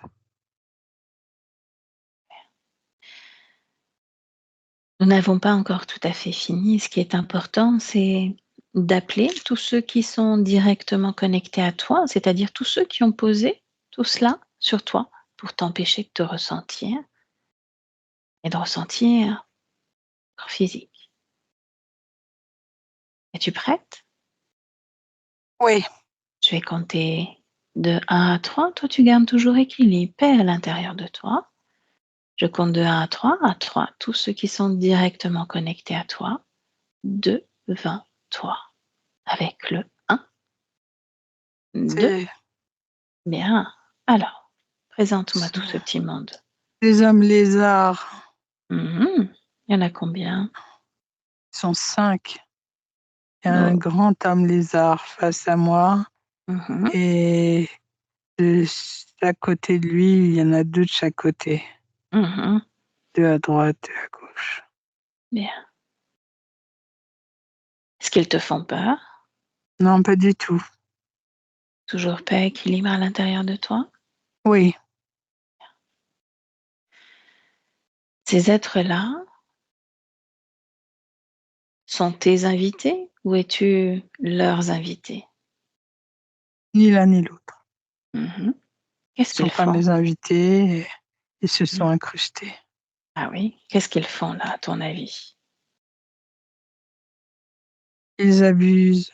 Nous n'avons pas encore tout à fait fini. Ce qui est important, c'est d'appeler tous ceux qui sont directement connectés à toi, c'est-à-dire tous ceux qui ont posé tout cela sur toi pour t'empêcher de te ressentir et de ressentir corps physique. Es-tu prête? Oui, Je vais compter de 1 à 3. Toi, tu gardes toujours équilibre, paix à l'intérieur de toi. Je compte de 1 à 3. À 3, tous ceux qui sont directement connectés à toi, devant toi. Avec le 1, 2. c'est Bien. Alors, présente-moi tout ce petit monde. les hommes lézards. Il y en a combien? Ils sont 5. Il y a un Oh. grand homme lézard face à moi Mmh. et de chaque côté de lui, il y en a 2 de chaque côté. Mmh. 2 à droite, 2 à gauche. Bien. Est-ce qu'ils te font peur? Non, pas du tout. Toujours paix, équilibre à l'intérieur de toi? Oui, Ces êtres-là sont tes invités ou es-tu leurs invités? ni l'un ni l'autre. Mmh. Qu'est-ce Ils ne sont qu'ils pas font? mes invités et ils se Mmh. sont incrustés. Ah oui? Qu'est-ce qu'ils font là, à ton avis? Ils abusent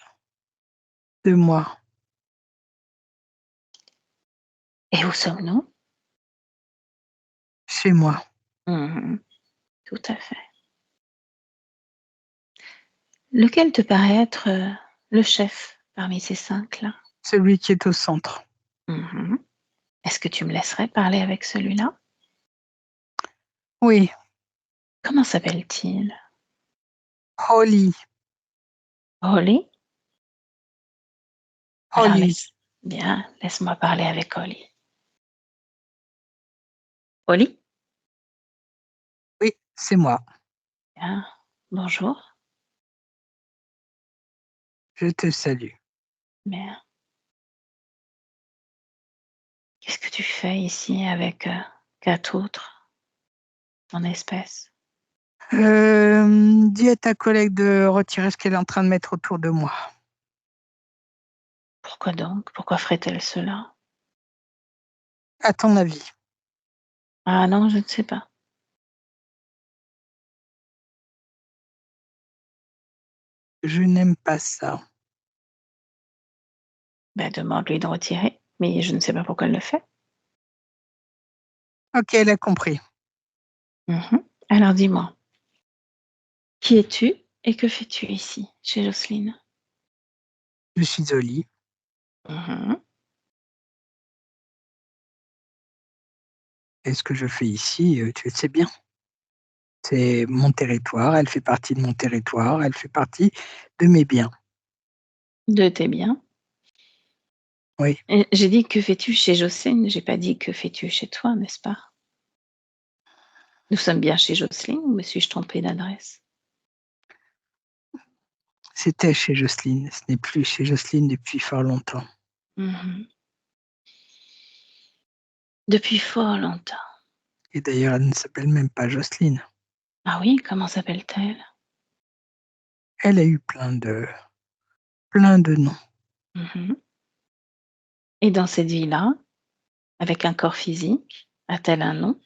de moi. Et où sommes-nous? Chez moi. Mmh. Tout à fait. Lequel te paraît être, le chef parmi ces 5 là? Celui qui est au centre. Mmh. Est-ce que tu me laisserais parler avec celui-là? Oui, Comment s'appelle-t-il? Holly. Holly? Alors Holly. laisse-moi parler avec Holly. Holly? Oui, c'est moi. Bien. Bonjour. Je te salue. Bien. Qu'est-ce que tu fais ici avec, 4 autres, en espèce? Dis à ta collègue de retirer ce qu'elle est en train de mettre autour de moi. Pourquoi donc? Pourquoi ferait-elle cela? À ton avis? Ah non, je ne sais pas. Je n'aime pas ça. Ben, demande-lui de retirer, mais je ne sais pas pourquoi elle le fait. OK, elle a compris. Alors dis-moi, qui es-tu et que fais-tu ici, chez Jocelyne? Je suis au lit. Mmh. Et ce que je fais ici, tu le sais bien, c'est mon territoire, elle fait partie de mon territoire, elle fait partie de mes biens. De tes biens. Oui, Et j'ai dit: «Que fais-tu chez Jocelyne?» J'ai pas dit: «Que fais-tu chez toi?» n'est-ce pas? Nous sommes bien chez Jocelyne ou me suis-je trompée d'adresse? c'était chez Jocelyne, ce n'est plus chez Jocelyne depuis fort longtemps. Mmh. Depuis fort longtemps. Et d'ailleurs, elle ne s'appelle même pas Jocelyne. Ah oui, comment s'appelle-t-elle? Elle a eu plein de noms. Mmh. Et dans cette vie-là, avec un corps physique, a-t-elle un nom?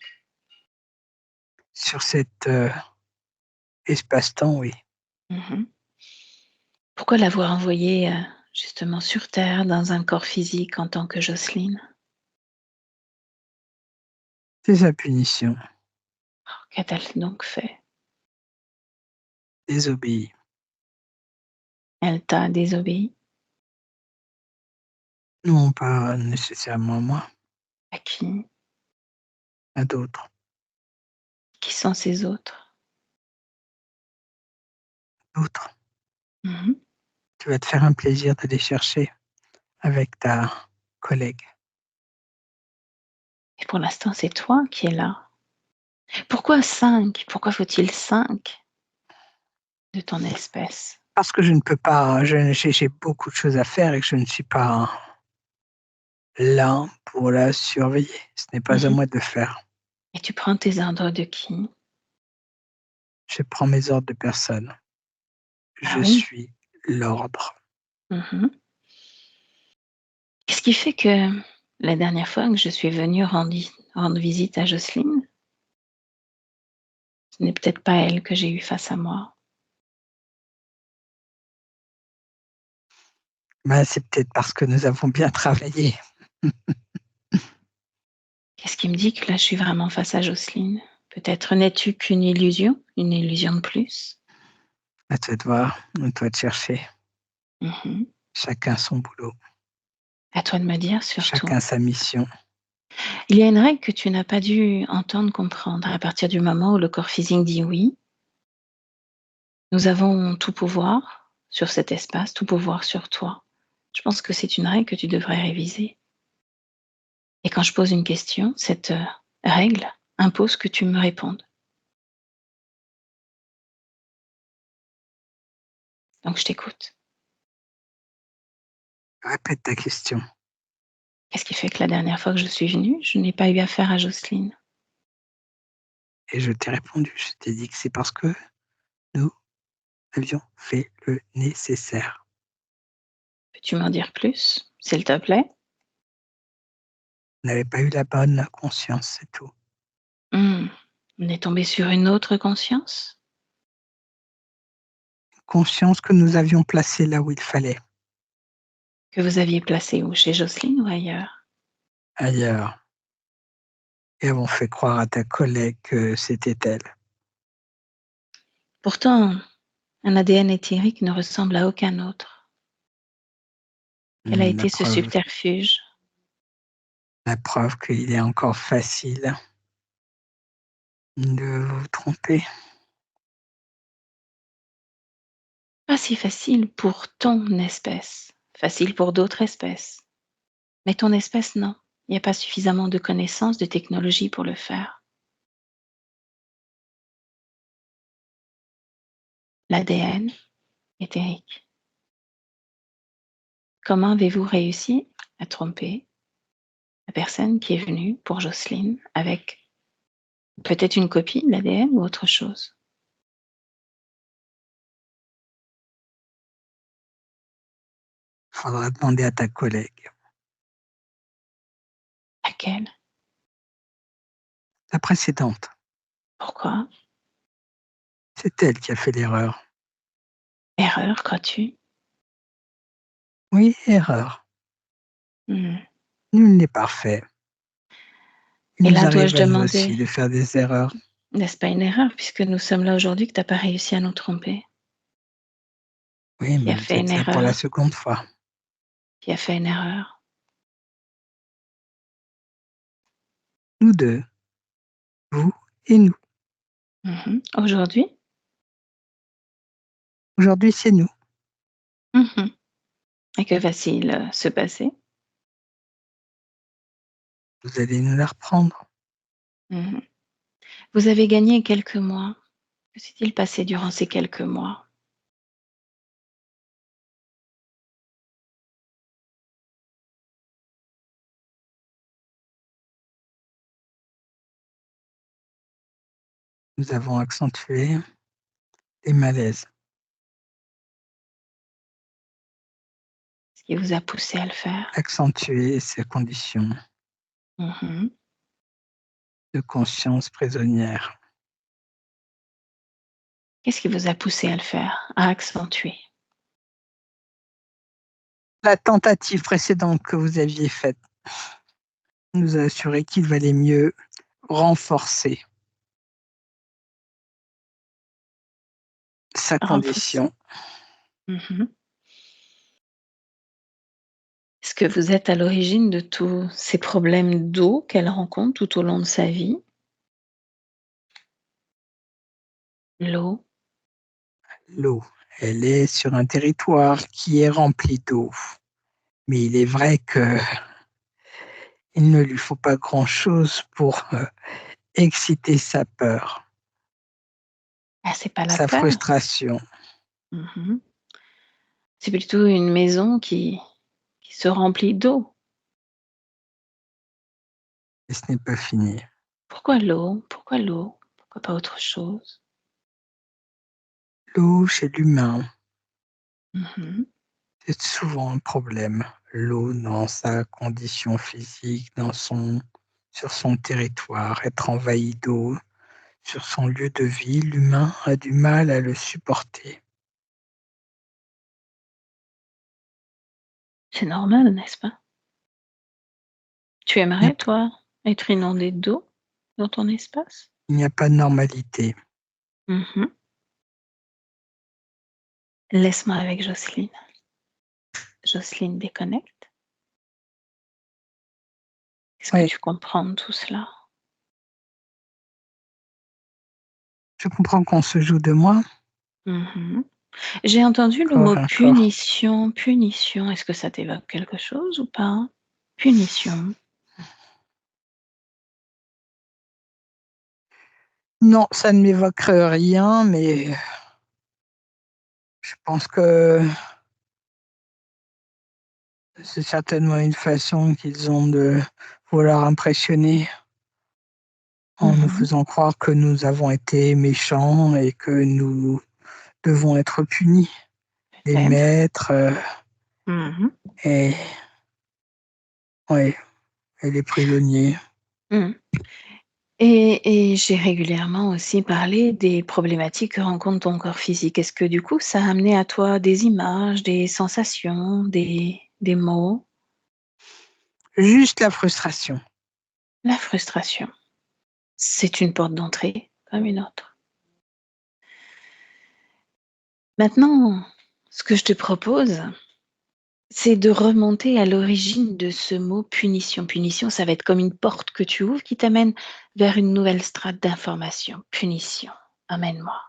Sur cet, espace-temps, oui. Mmh. Pourquoi l'avoir envoyée, justement sur terre dans un corps physique en tant que Jocelyne? C'est sa punition, Qu'a-t-elle donc fait? désobéie. Elle t'a désobéi? Non, pas nécessairement à moi, À qui? à d'autres, Qui sont ces autres? d'autres. Mmh. Tu vas te faire un plaisir d'aller chercher avec ta collègue. Et pour l'instant, c'est toi qui es là. Pourquoi 5? Pourquoi faut-il 5 de ton espèce? Parce que je ne peux pas, j'ai beaucoup de choses à faire et que je ne suis pas là pour la surveiller. Ce n'est pas à Mmh. moi de le faire. Et tu prends tes ordres de qui? Je prends mes ordres de personne. Ah Je oui. suis l'ordre. Mmh. Qu'est-ce qui fait que la dernière fois que je suis venue rendre visite à Jocelyne, ce n'est peut-être pas elle que j'ai eue face à moi? Ben, c'est peut-être parce que nous avons bien travaillé. Qu'est-ce qui me dit que là, je suis vraiment face à Jocelyne? Peut-être n'es-tu qu'une illusion? Une illusion de plus? À toi de voir, à toi de chercher. Mmh. Chacun son boulot, À toi de me dire surtout. chacun sa mission. Il y a une règle que tu n'as pas dû entendre comprendre. À partir du moment où le corps physique dit oui, nous avons tout pouvoir sur cet espace, tout pouvoir sur toi. Je pense que c'est une règle que tu devrais réviser. Et quand je pose une question, cette règle impose que tu me répondes. Donc je t'écoute. Répète ta question. Qu'est-ce qui fait que la dernière fois que je suis venue, je n'ai pas eu affaire à Jocelyne? Et je t'ai répondu. Je t'ai dit que c'est parce que nous avions fait le nécessaire. Peux-tu m'en dire plus, s'il te plaît? On n'avait pas eu la bonne conscience, c'est tout. Hmm. On est tombé sur une autre conscience? Conscience que nous avions placée là où il fallait, Que vous aviez placée où? Chez Jocelyne ou ailleurs? ailleurs, et avons fait croire à ta collègue que c'était elle. Pourtant, un ADN éthérique ne ressemble à aucun autre. Quel a La été ce preuve, subterfuge? la preuve qu'il est encore facile de vous tromper. Pas si facile pour ton espèce, facile pour d'autres espèces. Mais ton espèce, non. Il n'y a pas suffisamment de connaissances, de technologie pour le faire. L'ADN éthérique. Comment avez-vous réussi à tromper la personne qui est venue pour Jocelyne avec peut-être une copie de l'ADN ou autre chose? Faudra demander à ta collègue. Laquelle? La précédente. Pourquoi? C'est elle qui a fait l'erreur. Erreur, crois-tu? Oui, erreur. Mmh. Nul n'est parfait. Il Et nous là, arrive dois-je à nous aussi demander, de faire des erreurs. n'est-ce pas une erreur puisque nous sommes là aujourd'hui que tu as pas réussi à nous tromper? Oui, Qui mais a vous fait une êtes là pour la erreur? seconde fois. Qui a fait une erreur? Nous deux, vous et nous. Aujourd'hui? Aujourd'hui, c'est nous. Mmh. Et que va-t-il, se passer? Vous allez nous la reprendre. Mmh. Vous avez gagné quelques mois. Que s'est-il passé durant ces quelques mois? Nous avons accentué les malaises, Ce qui vous a poussé à le faire? accentué ces conditions Mmh. de conscience prisonnière. Qu'est-ce qui vous a poussé à le faire? À accentuer? La tentative précédente que vous aviez faite nous a assuré qu'il valait mieux renforcer sa Renforcer? condition. Mmh. Est-ce que vous êtes à l'origine de tous ces problèmes d'eau qu'elle rencontre tout au long de sa vie? L'eau? L'eau, elle est sur un territoire qui est rempli d'eau. Mais il est vrai que il ne lui faut pas grand-chose pour exciter sa peur, Ah, c'est pas la sa peur? frustration. Mmh. C'est plutôt une maison qui se remplit d'eau. Et ce n'est pas fini. Pourquoi l'eau? Pourquoi l'eau? Pourquoi pas autre chose? L'eau chez l'humain, Mmh. c'est souvent un problème. L'eau dans sa condition physique, sur son territoire, être envahi d'eau, sur son lieu de vie, l'humain a du mal à le supporter. C'est normal, n'est-ce pas? Tu Il n'y a, aimerais, toi, être inondé d'eau dans ton espace? il n'y a pas de normalité. Mmh. Laisse-moi avec Jocelyne. Jocelyne déconnecte. Est-ce que Oui, tu comprends de tout cela? je comprends qu'on se joue de moi, Mmh. J'ai entendu le mot encore et encore. punition. Punition, est-ce que ça t'évoque quelque chose ou pas? Punition. Non, ça ne m'évoque rien, mais je pense que c'est certainement une façon qu'ils ont de vouloir impressionner en nous Mmh. faisant croire que nous avons été méchants et que nous devons être punis, les Peut-être. maîtres, Mmh. et ouais, et les prisonniers. Mmh. Et j'ai régulièrement aussi parlé des problématiques que rencontre ton corps physique. Est-ce que du coup, ça a amené à toi des images, des sensations, des mots? Juste la frustration. La frustration, c'est une porte d'entrée comme une autre. Maintenant, ce que je te propose, c'est de remonter à l'origine de ce mot punition. Punition, ça va être comme une porte que tu ouvres qui t'amène vers une nouvelle strate d'information. Punition, amène-moi.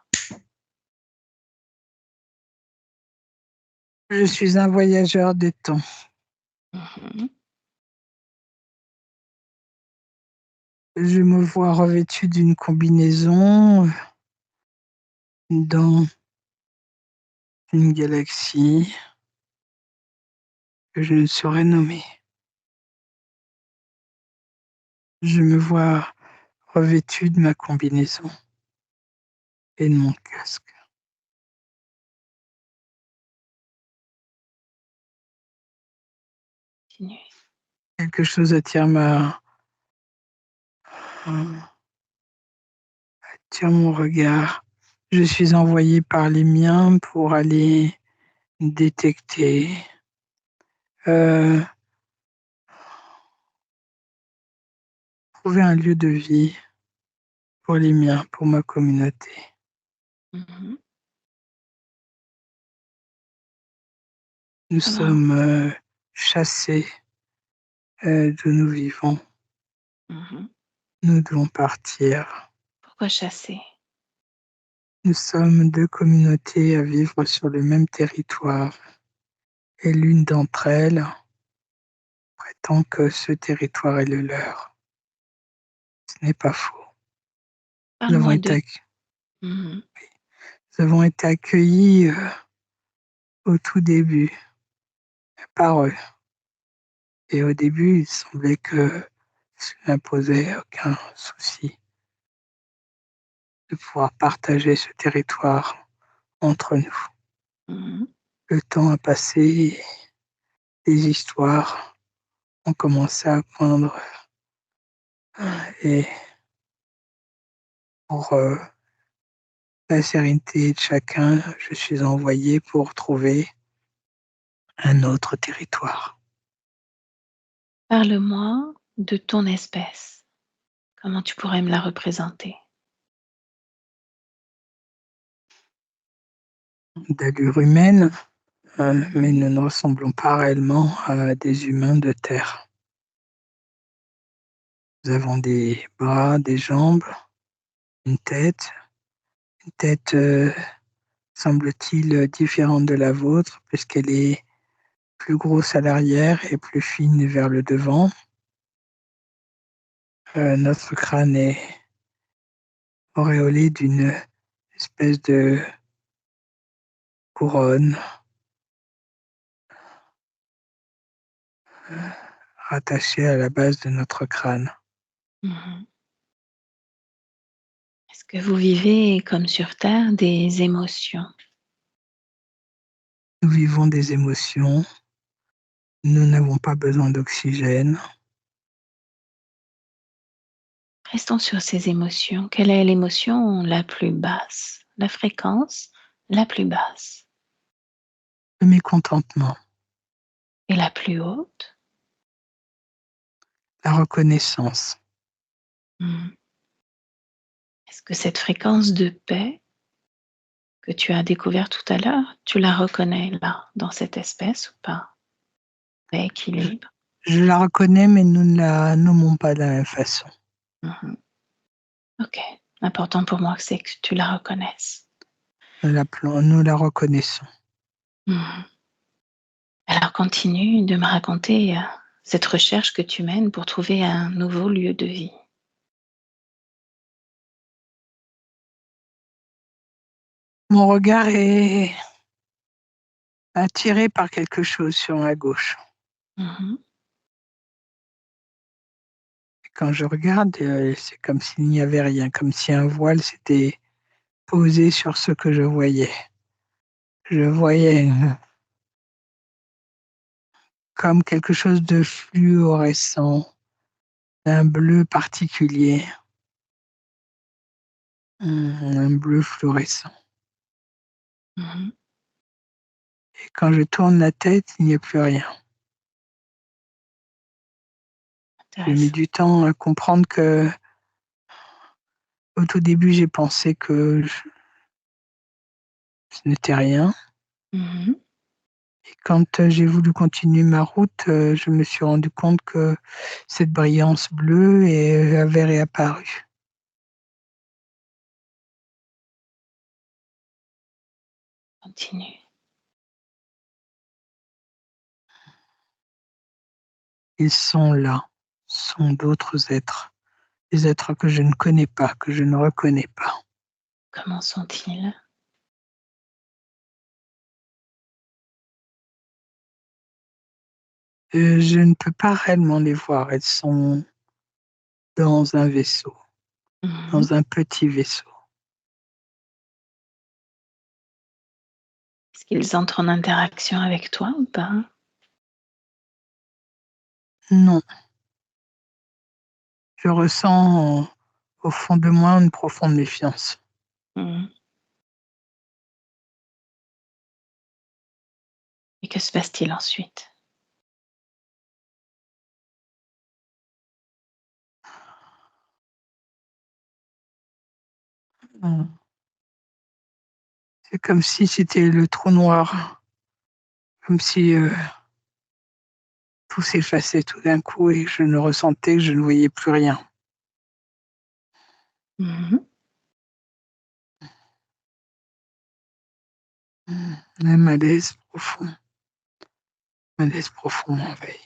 Je suis un voyageur des temps. Mmh. Je me vois revêtu d'une combinaison dans une galaxie que je ne saurais nommer. Je me vois revêtu de ma combinaison et de mon casque. Continue. Quelque chose attire mon regard. Je suis envoyé par les miens pour aller détecter euh, trouver un lieu de vie pour les miens, pour ma communauté. Mhm. Nous Comment? sommes chassés d'où nous vivons. Mhm. Nous devons partir. Pourquoi chasser? Nous sommes deux communautés à vivre sur le même territoire et l'une d'entre elles prétend que ce territoire est le leur. Ce n'est pas faux. Nous avons Parle-moi de... été, Mhm. nous avons été accueillis au tout début par eux. Et au début, il semblait que cela n'imposait aucun souci de pouvoir partager ce territoire entre nous. Mhm. Le temps a passé, les histoires ont commencé à poindre et pour la sérénité de chacun, je suis envoyé pour trouver un autre territoire. Parle-moi de ton espèce. Comment tu pourrais me la représenter? D'allure humaine, mais nous ne ressemblons pas réellement à des humains de terre. Nous avons des bras, des jambes, une tête, semble-t-il différente de la vôtre, puisqu'elle est plus grosse à l'arrière et plus fine vers le devant. Notre crâne est auréolé d'une espèce de couronne rattachée à la base de notre crâne. Mhm. Est-ce que vous vivez, comme sur Terre, des émotions? Nous vivons des émotions, nous n'avons pas besoin d'oxygène. Restons sur ces émotions. Quelle est l'émotion la plus basse? La fréquence la plus basse. Le mécontentement, Et la plus haute? la reconnaissance, Mhm. Est-ce que cette fréquence de paix que tu as découverte tout à l'heure, tu la reconnais là, dans cette espèce ou pas? Paix, je, équilibre. je la reconnais, mais nous ne la nommons pas de la même façon. Mhm. Ok. L'important pour moi, c'est que tu la reconnaisses. Nous la reconnaissons. Mhm. Alors continue de me raconter cette recherche que tu mènes pour trouver un nouveau lieu de vie. Mon regard est attiré par quelque chose sur ma gauche. Mhm. Et quand je regarde, c'est comme s'il n'y avait rien, comme si un voile s'était posé sur ce que je voyais. Je voyais comme quelque chose de fluorescent, d'un bleu particulier, un bleu fluorescent. Mhm. Et quand je tourne la tête, il n'y a plus rien. J'ai mis Intéressant. du temps à comprendre que, au tout début, j'ai pensé que ce n'était rien. Mhm. Et quand j'ai voulu continuer ma route, je me suis rendu compte que cette brillance bleue avait réapparu. Continue. Ils sont là, sont d'autres êtres, des êtres que je ne connais pas, que je ne reconnais pas. Comment sont-ils? Je ne peux pas réellement les voir, elles sont dans un vaisseau, Mhm. dans un petit vaisseau. Est-ce qu'ils entrent en interaction avec toi ou pas? Non, je ressens au fond de moi une profonde méfiance. Mmh. Et que se passe-t-il ensuite? Mmh. C'est comme si c'était le trou noir, comme si tout s'effaçait tout d'un coup et je ne ressentais que je ne voyais plus rien. Mmh. Un malaise profond m'envahit.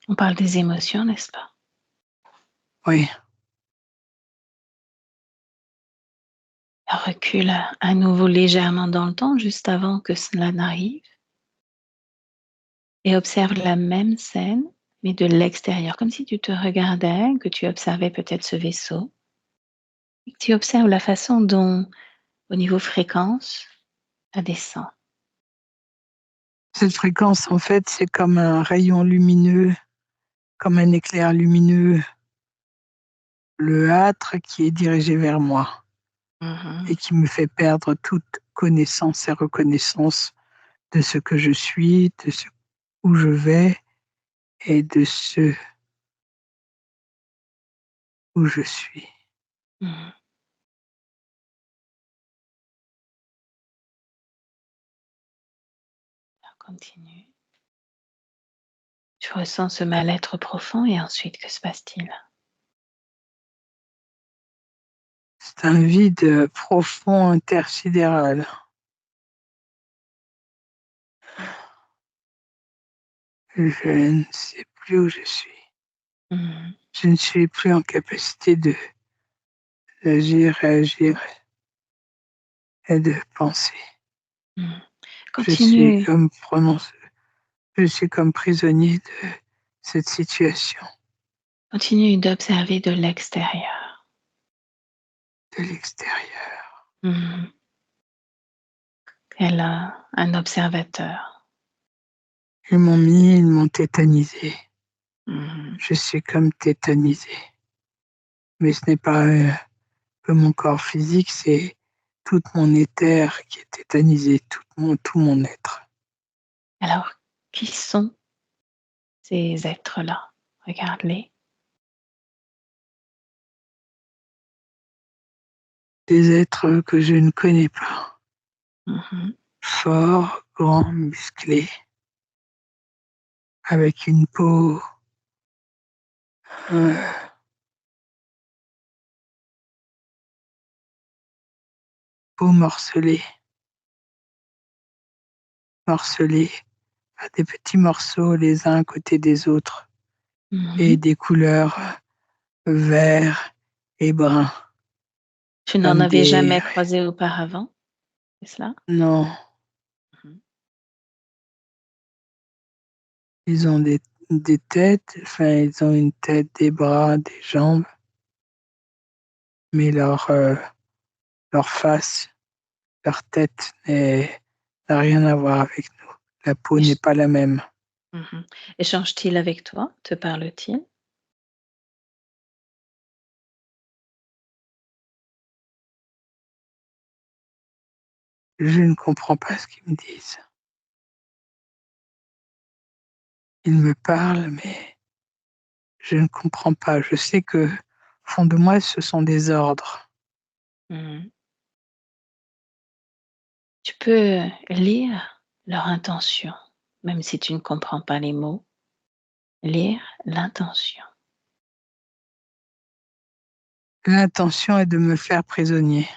On parle des émotions, n'est-ce pas? Oui, Recule à nouveau légèrement dans le temps, juste avant que cela n'arrive, et observe la même scène, mais de l'extérieur, comme si tu te regardais, que tu observais peut-être ce vaisseau, et que tu observes la façon dont, au niveau fréquence, ça descend. cette fréquence, en fait, c'est comme un rayon lumineux, comme un éclair lumineux, bleuâtre qui est dirigé vers moi et Mhm. qui me fait perdre toute connaissance et reconnaissance de ce que je suis, de ce où je vais et de ce où je suis. Mhm. Continue. Tu ressens ce mal-être profond et ensuite, que se passe-t-il? C'est un vide profond intersidéral. Je ne sais plus où je suis. Mhm. Je ne suis plus en capacité d'agir, réagir et de penser. Mhm. Je suis Continue, comme prononcé, je suis comme prisonnier de cette situation continue d'observer de l'extérieur. de l'extérieur. Mhm. Elle a un observateur. Ils m'ont tétanisé. Mhm. Je suis comme tétanisé. Mais ce n'est pas que mon corps physique, c'est tout mon éther qui est tétanisé, tout mon être. Alors, qui sont ces êtres-là? Regarde-les. Des êtres que je ne connais pas, Mhm. forts, grands, musclés, avec une euh, peau morcelée à des petits morceaux les uns à côté des autres, et Mhm. des couleurs vert et brun, Tu n'en comme avais des... jamais croisé auparavant, c'est cela? Non, Mhm. ils ont des têtes, enfin, ils ont une tête, des bras, des jambes, mais leur face, leur tête n'a rien à voir avec nous. La peau n'est Éch- pas la même. Mhm. Échange-t-il avec toi? Te parle-t-il? Je ne comprends pas ce qu'ils me disent. Ils me parlent, mais je ne comprends pas. Je sais que, au fond de moi, ce sont des ordres. Mhm. Tu peux lire leur intention, même si tu ne comprends pas les mots. Lire l'intention. L'intention est de me faire prisonnier.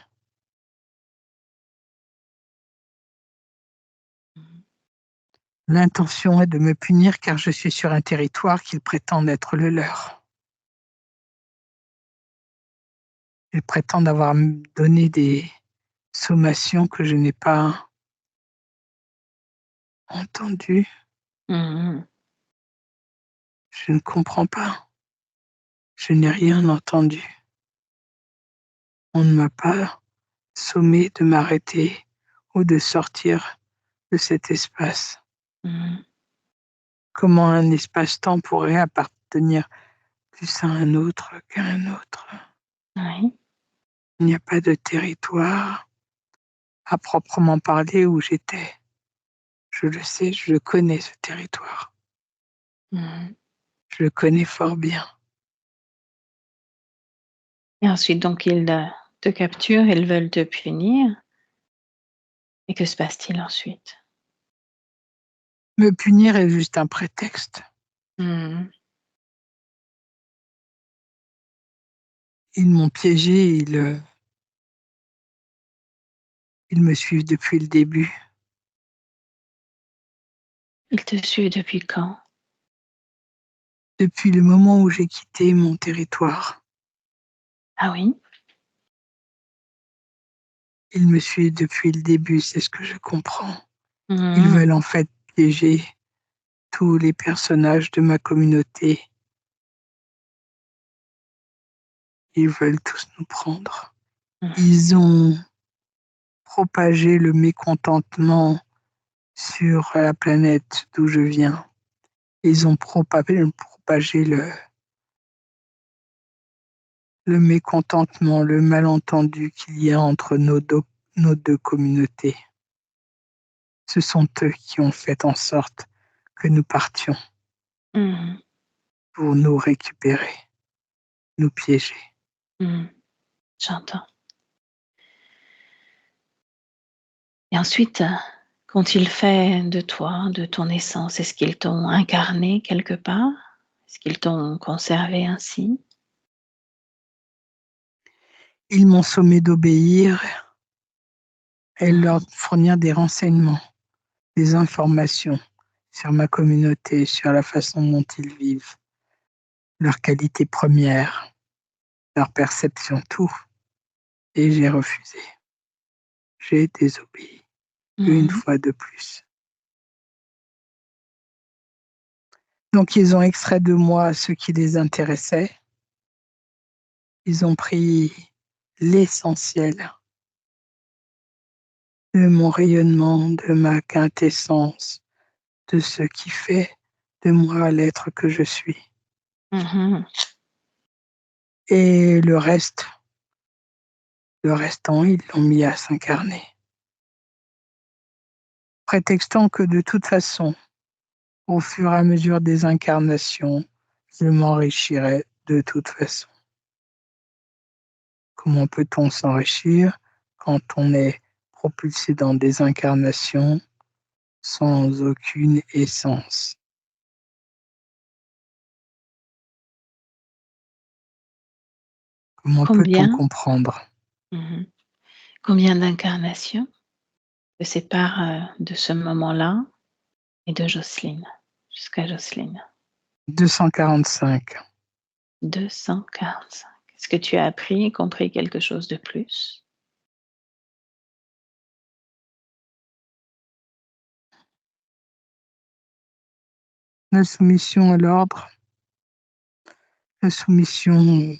Mhm. L'intention est de me punir car je suis sur un territoire qu'ils prétendent être le leur. Ils prétendent avoir donné des sommations que je n'ai pas entendues. Mhm. Je ne comprends pas. Je n'ai rien entendu. On ne m'a pas sommé de m'arrêter ou de sortir de cet espace. Mhm. Comment un espace-temps pourrait appartenir plus à un autre qu'à un autre? Oui. Il n'y a pas de territoire à proprement parler où j'étais. Je le sais, je le connais ce territoire. Mmh. Je le connais fort bien. Et ensuite donc ils, te capturent, ils veulent te punir et que se passe-t-il ensuite? Me punir est juste un prétexte. Mmh. Ils m'ont piégé, ils me suivent depuis le début. Ils te suivent depuis quand? Depuis le moment où j'ai quitté mon territoire. Ah oui? Ils me suivent depuis le début, c'est ce que je comprends. Ils Mmh. veulent en fait piéger tous les personnages de ma communauté. Ils veulent tous nous prendre. Mmh. Ils ont propagé le mécontentement sur la planète d'où je viens. Ils ont propagé le mécontentement, le malentendu qu'il y a entre nos deux communautés. Ce sont eux qui ont fait en sorte que nous partions Mmh. pour nous récupérer, nous piéger. Mmh. J'entends. Et ensuite, qu'ont-ils fait de toi, de ton essence? Est-ce qu'ils t'ont incarné quelque part? Est-ce qu'ils t'ont conservé ainsi? Ils m'ont sommé d'obéir et leur Mmh. fournir des renseignements, des informations sur ma communauté, sur la façon dont ils vivent, leurs qualités premières, leur perception, tout. Et j'ai refusé. J'ai désobéi, une Mmh. fois de plus. Donc ils ont extrait de moi ce qui les intéressait. Ils ont pris l'essentiel de mon rayonnement, de ma quintessence, de ce qui fait de moi l'être que je suis. Mmh. Et le restant, ils l'ont mis à s'incarner, prétextant que de toute façon, au fur et à mesure des incarnations, je m'enrichirai de toute façon. Comment peut-on s'enrichir quand on est propulsé dans des incarnations sans aucune essence? Comment peut-on Combien? comprendre? Mmh. Combien d'incarnations te séparent, de ce moment-là et de Jocelyne, jusqu'à Jocelyne? 245. 245. Est-ce que tu as appris, compris quelque chose de plus? La soumission à l'ordre, la soumission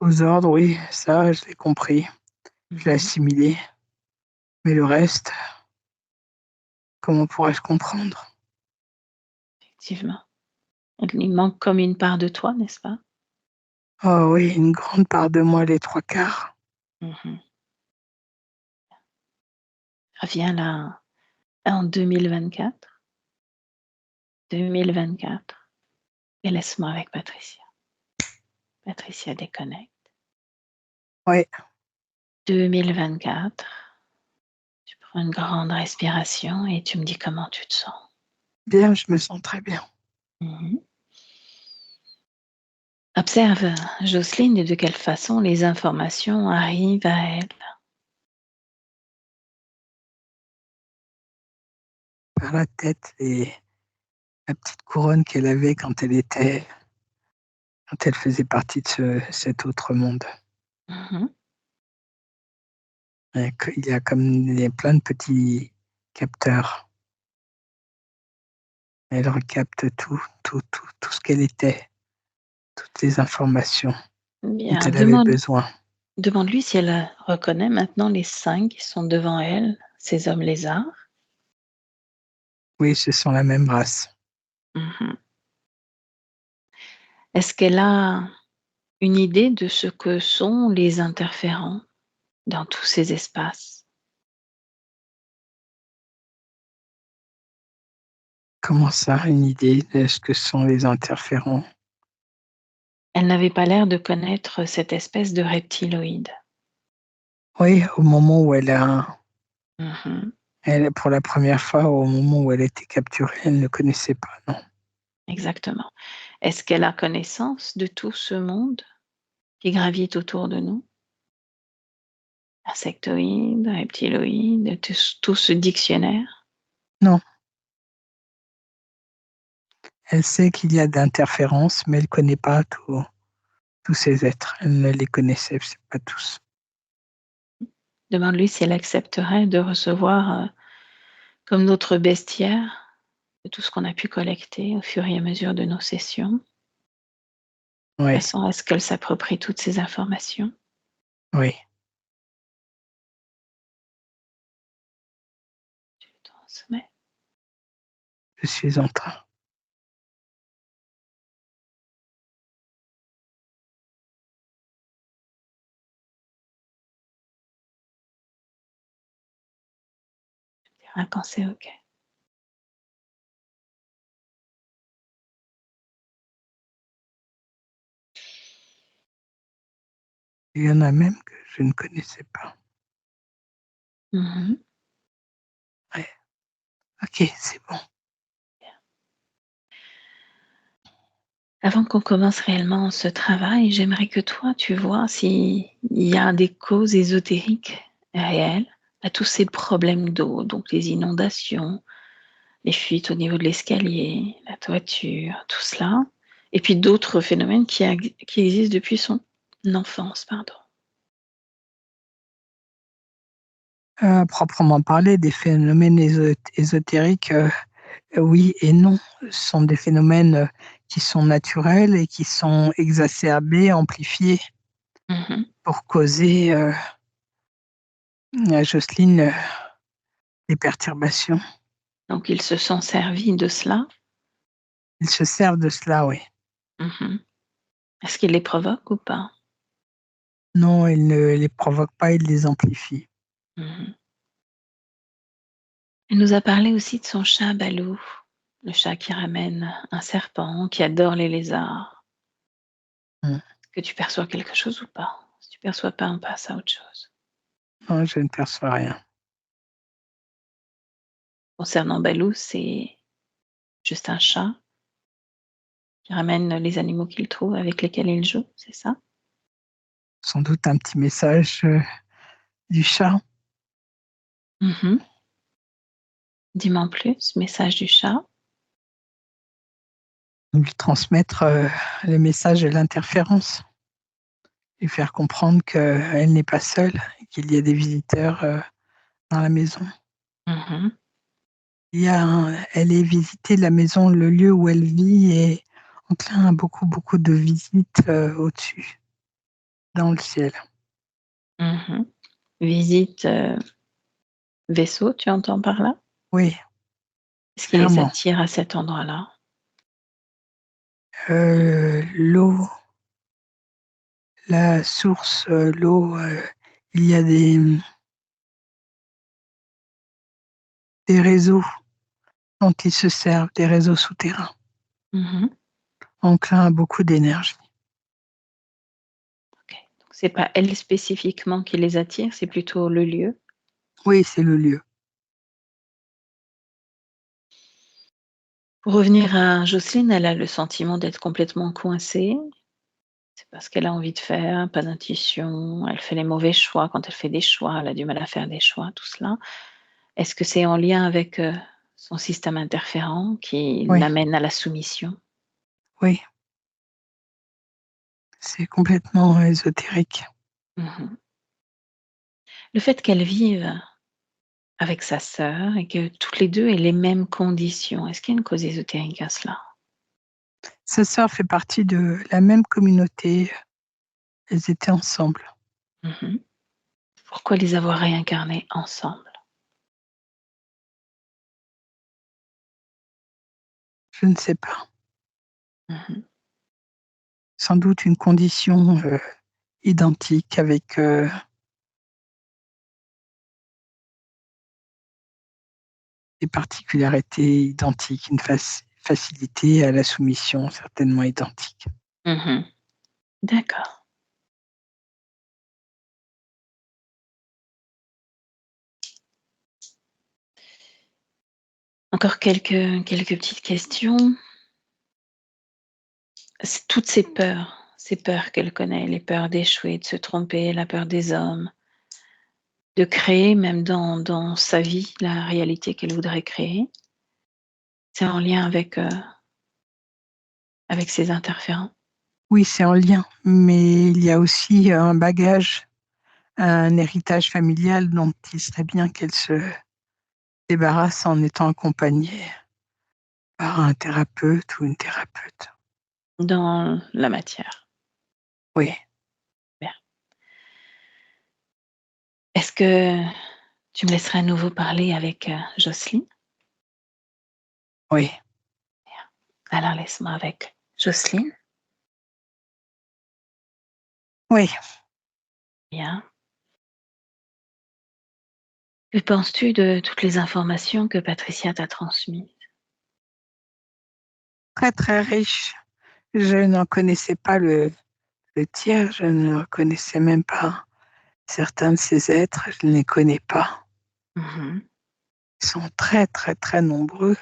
aux ordres, oui, ça, je l'ai compris, je l'ai Mmh. assimilé. Mais le reste, comment pourrais-je comprendre? Effectivement. Il manque comme une part de toi, n'est-ce pas? Oh oui, une grande part de moi, les trois quarts. Mmh. Reviens là en 2024. 2024 et laisse-moi avec Patricia. Patricia déconnecte. Oui, 2024, tu prends une grande respiration et tu me dis comment tu te sens. bien, je me sens très bien. Mmh. Observe, Jocelyne, et de quelle façon les informations arrivent à elle. Par la tête et la petite couronne qu'elle avait quand elle faisait partie de cet autre monde. Mmh. Il y a comme plein de petits capteurs. Elle recapte tout ce qu'elle était, toutes les informations dont Bien, elle avait besoin. demande-lui si elle, reconnaît maintenant les 5 qui sont devant elle, ces hommes lézards. Oui, ce sont la même race. Mmh. Est-ce qu'elle a une idée de ce que sont les interférents dans tous ces espaces? Comment ça, une idée de ce que sont les interférents? Elle n'avait pas l'air de connaître cette espèce de reptiloïde. Oui, au moment où elle a Mmh. elle pour la première fois, au moment où elle a été capturée, elle ne connaissait pas, non. Exactement. Est-ce qu'elle a connaissance de tout ce monde qui gravite autour de nous? Insectoïdes, reptiloïdes, tout ce dictionnaire? Non, elle sait qu'il y a d'interférences, mais elle connaît pas tous ces êtres. Elle ne les connaissait c'est pas tous. Demande-lui si elle accepterait de recevoir, comme notre bestiaire, de tout ce qu'on a pu collecter au fur et à mesure de nos sessions, de Oui, façon à ce qu'elle s'approprie toutes ces informations. oui, Tu le transmets. je suis en train. Tu diras quand c'est OK. Il y en a même que je ne connaissais pas. Mmh. Ouais, OK, c'est bon. Avant qu'on commence réellement ce travail, j'aimerais que toi, tu vois s'il y a des causes ésotériques réelles à tous ces problèmes d'eau, donc les inondations, les fuites au niveau de l'escalier, la toiture, tout cela, et puis d'autres phénomènes qui existent depuis son enfance, pardon. À proprement parler, des phénomènes ésotériques, oui et non. Ce sont des phénomènes, qui sont naturels et qui sont exacerbés, amplifiés Mmh. pour causer, à Jocelyne, des perturbations. Donc ils se sont servis de cela. Ils se servent de cela, oui. Mmh. Est-ce qu'ils les provoquent ou pas? Non, ils ne les provoquent pas, ils les amplifient. Mmh. Elle nous a parlé aussi de son chat Balou, le chat qui ramène un serpent, qui adore les lézards. Mmh. Est-ce que tu perçois quelque chose ou pas? Si tu perçois pas, on passe à autre chose. Non, je ne perçois rien. Concernant Balou, c'est juste un chat qui ramène les animaux qu'il trouve avec lesquels il joue, c'est ça? Sans doute un petit message, du chat. Mmh. Dis-moi en plus, message du chat. Lui transmettre, le message de l'interférence. Lui faire comprendre qu'elle n'est pas seule et qu'il y a des visiteurs, dans la maison. Mmh. Elle est visitée la maison, le lieu où elle vit est enclin à beaucoup, beaucoup de visites, au-dessus, dans le ciel. Mmh. Visite, vaisseau, tu entends par là? Oui, Qu'est-ce qui les clairement. attire à cet endroit-là? L'eau, la source, l'eau, il y a des réseaux dont ils se servent, des réseaux souterrains, Mmh. enclins à beaucoup d'énergie. OK. Donc c'est pas elle spécifiquement qui les attire, c'est plutôt le lieu? Oui, c'est le lieu. Pour revenir à Jocelyne, elle a le sentiment d'être complètement coincée. C'est pas ce qu'elle a envie de faire, pas d'intuition, elle fait les mauvais choix quand elle fait des choix, elle a du mal à faire des choix, tout cela. Est-ce que c'est en lien avec, son système interférent qui Oui, l'amène à la soumission? oui, c'est complètement ésotérique. Mmh. Le fait qu'elle vive avec sa sœur et que toutes les 2 aient les mêmes conditions, est-ce qu'il y a une cause ésotérique à cela? Sa sœur fait partie de la même communauté, elles étaient ensemble. Mmh. Pourquoi les avoir réincarnés ensemble? Je ne sais pas. Mmh. Sans doute une condition identique avec des particularités identiques, une facilité à la soumission certainement identique. Mmh. D'accord. Encore quelques petites questions. C'est toutes ces peurs qu'elle connaît, les peurs d'échouer, de se tromper, la peur des hommes, de créer même dans sa vie la réalité qu'elle voudrait créer. C'est en lien avec ces interférents? Oui, c'est en lien, mais il y a aussi un bagage, un héritage familial dont il serait bien qu'elle se débarrasse en étant accompagnée par un thérapeute ou une thérapeute. Dans la matière. Oui, Bien. Est-ce que tu me laisserais à nouveau parler avec, Jocelyne? oui, Alors laisse-moi avec Jocelyne. oui. Bien. Que penses-tu de toutes les informations que Patricia t'a transmises? Très, très riche. Je n'en connaissais pas le tiers, je ne connaissais même pas certains de ces êtres, je ne les connais pas. Mmh. Ils sont très, très, très nombreux.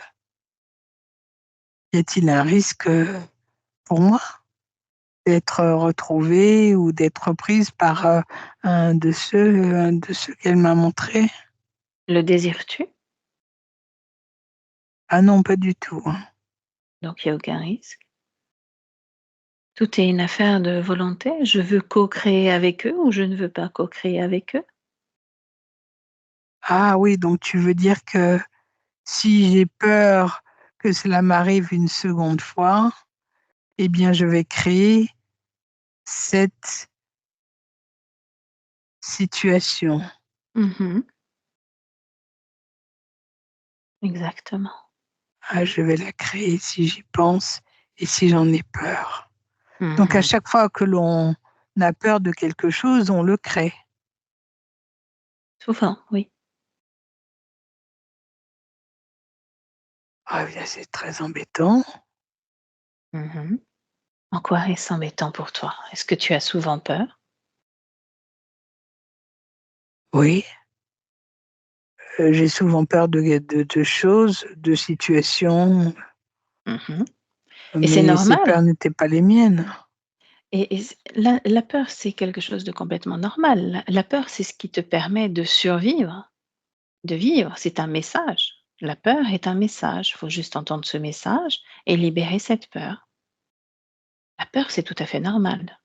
Y a-t-il un risque pour moi d'être retrouvée ou d'être prise par un de ceux qu'elle m'a montré? Le désires-tu? Ah non, pas du tout, hein. Donc il y a aucun risque. Tout est une affaire de volonté. Je veux co-créer avec eux ou je ne veux pas co-créer avec eux. Ah oui, donc tu veux dire que si j'ai peur que cela m'arrive une seconde fois, eh bien je vais créer cette situation. Mmh. Exactement. Ah, je vais la créer si j'y pense et si j'en ai peur. Donc à Mmh. chaque fois que l'on a peur de quelque chose, on le crée. Souvent, oui. Ah bien, c'est très embêtant. Mmh. En quoi est-ce embêtant pour toi? Est-ce que tu as souvent peur? Oui, j'ai souvent peur de choses, de situations, Mmh. Et c'est mais ces normal. peurs n'étaient pas les miennes. Et c la peur, c'est quelque chose de complètement normal. La peur, c'est ce qui te permet de survivre, de vivre. C'est un message. La peur est un message. Il faut juste entendre ce message et libérer cette peur. La peur, c'est tout à fait normal.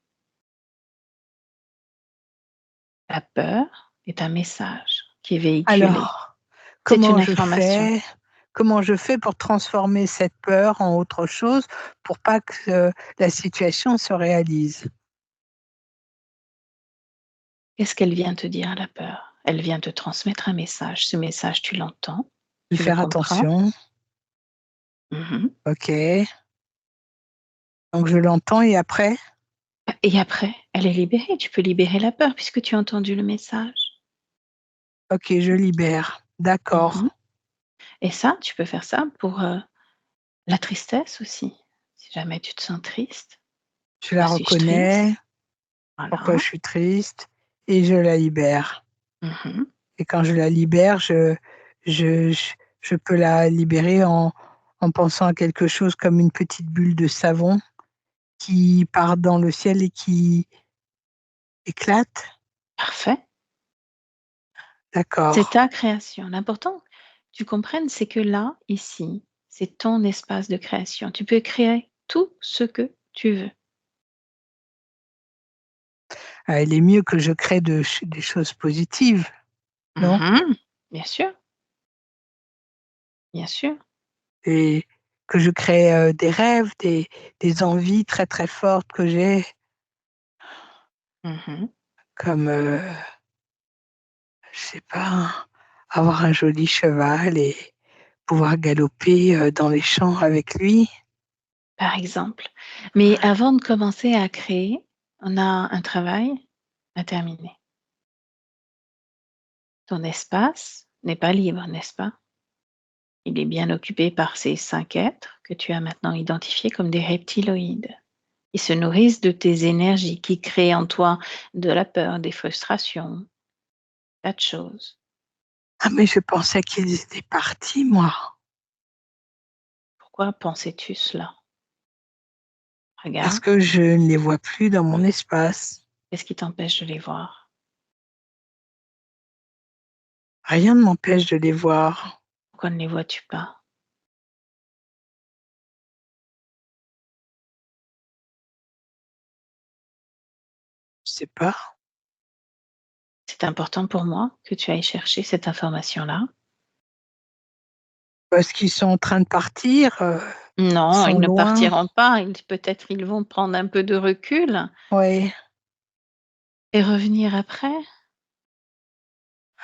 La peur est un message qui est véhiculé. Alors, C'est une comment je information. fais comment je fais pour transformer cette peur en autre chose, pour pas que, la situation se réalise? Qu'est-ce qu'elle vient te dire, la peur? Elle vient te transmettre un message. Ce message, tu l'entends, De tu le faire comprends. attention, Mmh. OK, donc je l'entends et après? Et après, elle est libérée. Tu peux libérer la peur puisque tu as entendu le message. OK, je libère. Mmh. D'accord, Et ça, tu peux faire ça pour, la tristesse aussi. Si jamais tu te sens triste: je la «Pourquoi suis-je triste?» reconnais, pourquoi Voilà. je suis triste et je la libère. Mmh. Et quand je la libère, je je je peux la libérer en pensant à quelque chose comme une petite bulle de savon qui part dans le ciel et qui éclate? Parfait. D'accord. C'est ta création. L'important, tu comprennes, c'est que là, ici, c'est ton espace de création. Tu peux créer tout ce que tu veux. Ah, il est mieux que je crée des choses positives, non? Mmh. Bien sûr, bien sûr. Et que je crée, des rêves, des envies très, très fortes que j'ai Mmh. comme, je sais pas, avoir un joli cheval et pouvoir galoper dans les champs avec lui. Par exemple. Mais avant de commencer à créer, on a un travail à terminer. Ton espace n'est pas libre, n'est-ce pas? Il est bien occupé par ces 5 êtres que tu as maintenant identifiés comme des reptiloïdes. Ils se nourrissent de tes énergies qui créent en toi de la peur, des frustrations, tas de choses. Ah, mais je pensais qu'ils étaient partis, moi. Pourquoi pensais-tu cela? Parce Regarde, que je ne les vois plus dans mon espace. qu'est-ce qui t'empêche de les voir? Rien ne m'empêche de les voir. Pourquoi ne les vois-tu pas? Je sais pas. C'est important pour moi que tu ailles chercher cette information-là. Parce qu'ils sont en train de partir. Ils Non, ils sont ne loin. partiront pas. Peut-être ils vont prendre un peu de recul Oui. et revenir après.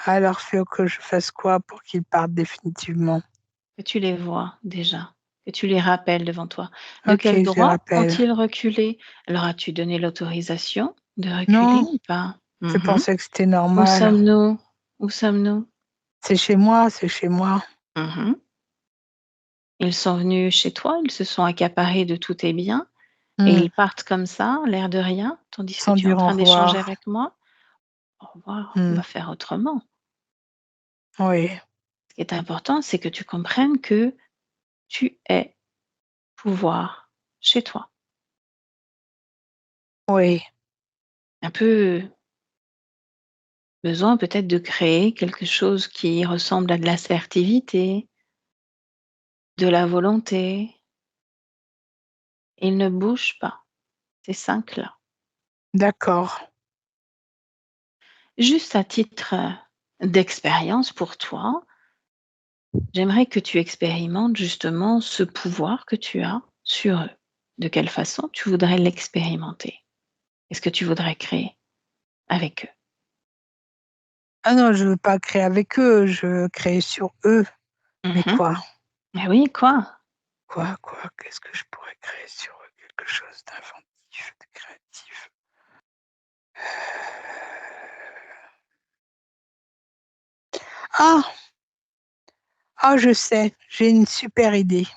Alors, faut que je fasse quoi pour qu'ils partent définitivement? Que tu les vois déjà, que tu les rappelles devant toi. De Ok, quel je les droit rappelle. ont-ils reculé? Leur as-tu donné l'autorisation de reculer Non, ou pas? je Mhm. pensais que c'était Où normal. sommes-nous? Où sommes-nous? C'est chez moi, c'est chez moi. Mhm. Ils sont venus chez toi, ils se sont accaparés de tous tes biens et Hmm. ils partent comme ça, l'air de rien, tandis que Sans tu es en dire au train d'échanger revoir. avec moi. Au revoir, on Hmm. va faire autrement. Oui, Ce qui est important, c'est que tu comprennes que tu es pouvoir chez toi. oui. Un peu besoin peut-être de créer quelque chose qui ressemble à de l'assertivité, de la volonté. Il ne bouge pas, ces 5-là. D'accord. Juste à titre d'expérience pour toi, j'aimerais que tu expérimentes justement ce pouvoir que tu as sur eux. De quelle façon tu voudrais l'expérimenter? Qu'est-ce que tu voudrais créer avec eux? Ah non, je veux pas créer avec eux, je veux créer sur eux. Mais Mhm. quoi? Mais oui, quoi? Quoi? Qu'est-ce que je pourrais créer sur eux? Quelque chose d'inventif, de créatif. Ah! Ah, je sais, j'ai une super idée.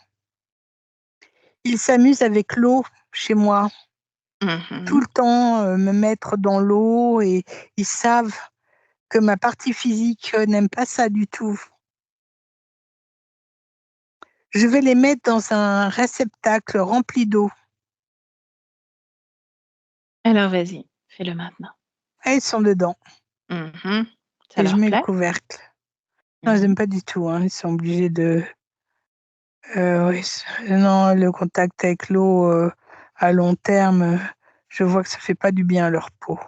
Ils s'amusent avec l'eau chez moi. Tout Mhm. le temps, me mettre dans l'eau et ils savent que ma partie physique, n'aime pas ça du tout. Je vais les mettre dans un réceptacle rempli d'eau Alors vas-y, fais-le maintenant. et ils sont dedans Mhm. Ça et je leur mets le plaît? couvercle. Non, ils Mhm. aiment pas du tout, hein, ils sont obligés de oui, non, le contact avec l'eau, à long terme, je vois que ça fait pas du bien à leur peau.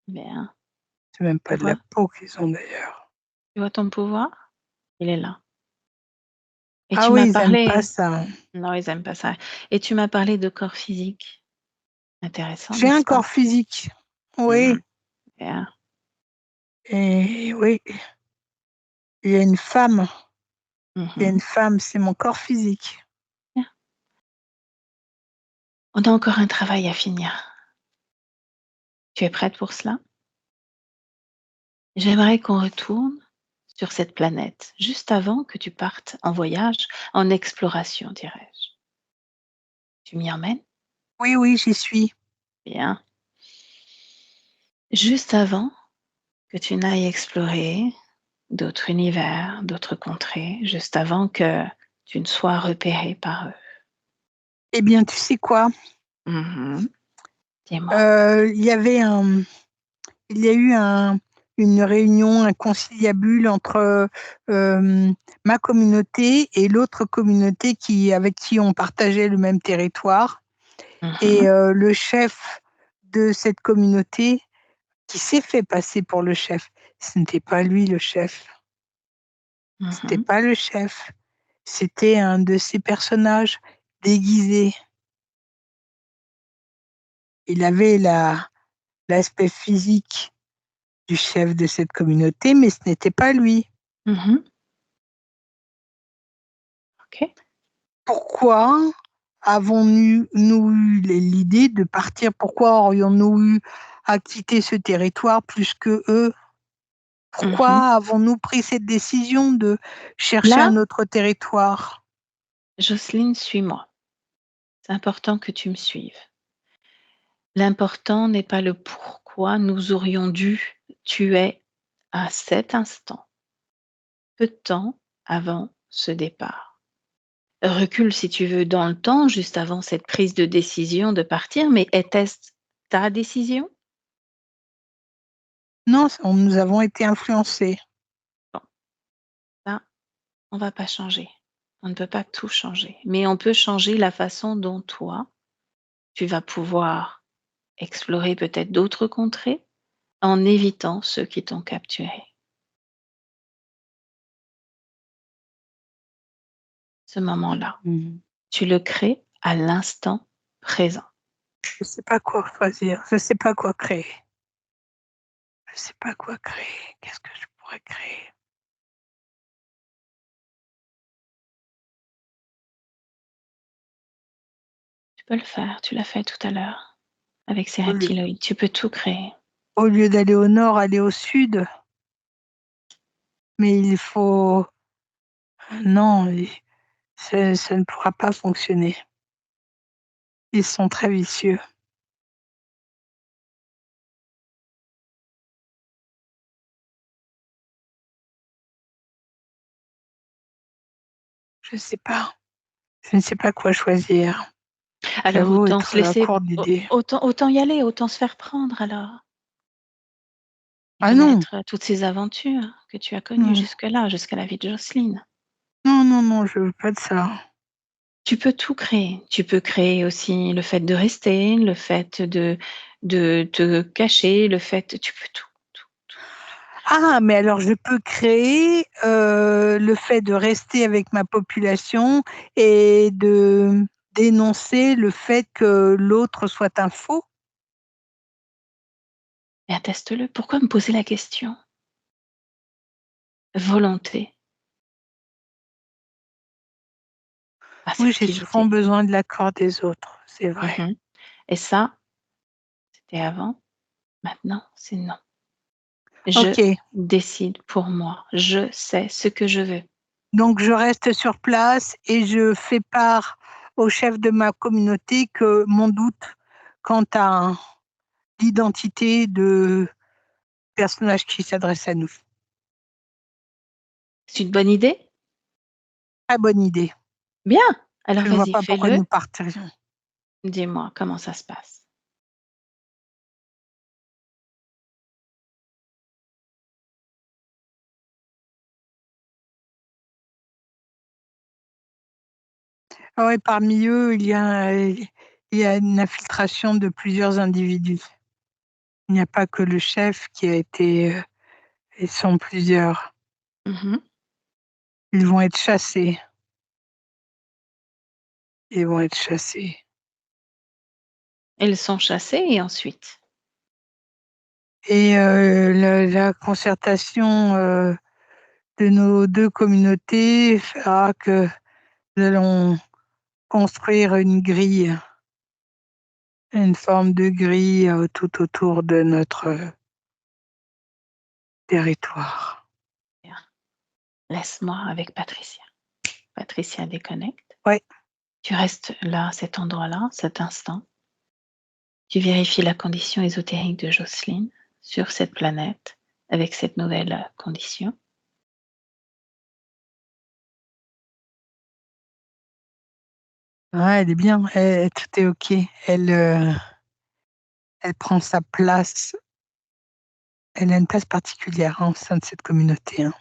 Bien. C'est même Tu pas de la vois? peau qu'ils ont d'ailleurs. Tu vois ton pouvoir? Il est là. Et Ah tu oui, m'as ils aiment pas parlé ça. non, ils aiment pas ça. Et tu m'as parlé de corps physique. Intéressant, J'ai un n'est-ce pas? corps physique, oui Mmh. Bien. et oui, il y a une femme il y a une Mmh. femme, c'est mon corps physique. Bien. On a encore un travail à finir. Tu es prête pour cela? J'aimerais qu'on retourne sur cette planète, juste avant que tu partes en voyage, en exploration, dirais-je. Tu m'y emmènes? Oui, oui, j'y suis. Bien. Juste avant que tu n'ailles explorer d'autres univers, d'autres contrées, juste avant que tu ne sois repéré par eux. Eh bien, tu sais quoi? Mmh. Dis-moi. Il y avait il y a eu une réunion, un conciliabule entre, ma communauté et l'autre communauté avec qui on partageait le même territoire et Mmh. le chef de cette communauté qui s'est fait passer pour le chef, ce n'était pas lui le chef, c'était Mmh. pas le chef, c'était un de ces personnages déguisés. Il avait l'aspect physique du chef de cette communauté, mais ce n'était pas lui. Mmh. OK. Pourquoi avons-nous eu l'idée de partir? Pourquoi aurions-nous eu à quitter ce territoire plus que eux? Mmh. Pourquoi avons-nous pris cette décision de chercher Là, un autre territoire? Jocelyne, suis-moi. C'est important que tu me suives. L'important n'est pas le pourquoi nous aurions dû. Tu es à cet instant, peu de temps avant ce départ. Recule si tu veux dans le temps, juste avant cette prise de décision de partir, mais était-ce ta décision? Non, nous avons été influencés. Bon, ça, on va pas changer. On ne peut pas tout changer, mais on peut changer la façon dont toi, tu vas pouvoir explorer peut-être d'autres contrées en évitant ceux qui t'ont capturé. Ce moment-là, Mmh. tu le crées à l'instant présent. Je ne sais pas quoi choisir, je ne sais pas quoi créer. Je ne sais pas quoi créer. Qu'est-ce que je pourrais créer? Tu peux le faire, tu l'as fait tout à l'heure avec ces Au lieu reptiloïdes. Tu peux tout créer. au lieu d'aller au nord, aller au sud? Mais il faut non, ça ne pourra pas fonctionner. Ils sont très vicieux. Je ne sais pas. Je ne sais pas quoi choisir. Alors J'avoue autant se être à laisser, court d'idées. autant y aller, autant se faire prendre alors. Et Ah de non! mettre toutes ces aventures que tu as connues Non. jusque-là, jusqu'à la vie de Jocelyne. Non, non, non, je veux pas de ça. Tu peux tout créer. Tu peux créer aussi le fait de rester, le fait de te cacher, le fait tu peux tout, tout, tout. Ah, mais alors je peux créer, le fait de rester avec ma population et de dénoncer le fait que l'autre soit un faux? Mais atteste-le. Pourquoi me poser la question? Volonté, Oui, j'ai souvent assertivité. besoin de l'accord des autres, c'est vrai. Mmh. Et ça, c'était avant, maintenant, c'est non. Je OK, décide pour moi. Je sais ce que je veux. donc je reste sur place et je fais part au chef de ma communauté que mon doute quant à l'identité de personnage qui s'adresse à nous. C'est une bonne idée? Très bonne idée. Bien! Alors Je ne vois vas-y, pas pourquoi fais-le. nous partirions. Dis-moi comment ça se passe? Ah ouais, parmi eux, il y a une infiltration de plusieurs individus. Il n'y a pas que le chef qui a été, ils sont plusieurs. Mmh. Ils vont être chassés. Ils vont être chassés Ils sont chassés et ensuite? et la concertation, de nos 2 communautés fera que nous allons construire une forme de grille, tout autour de notre, territoire. Bien. Laisse-moi avec Patricia. Patricia déconnecte. Ouais, Tu restes là, à cet endroit-là, cet instant. Tu vérifies la condition ésotérique de Jocelyne sur cette planète avec cette nouvelle, condition. ouais, elle est bien, tout est OK. Elle prend sa place. Elle a une place particulière, hein, au sein de cette communauté, hein.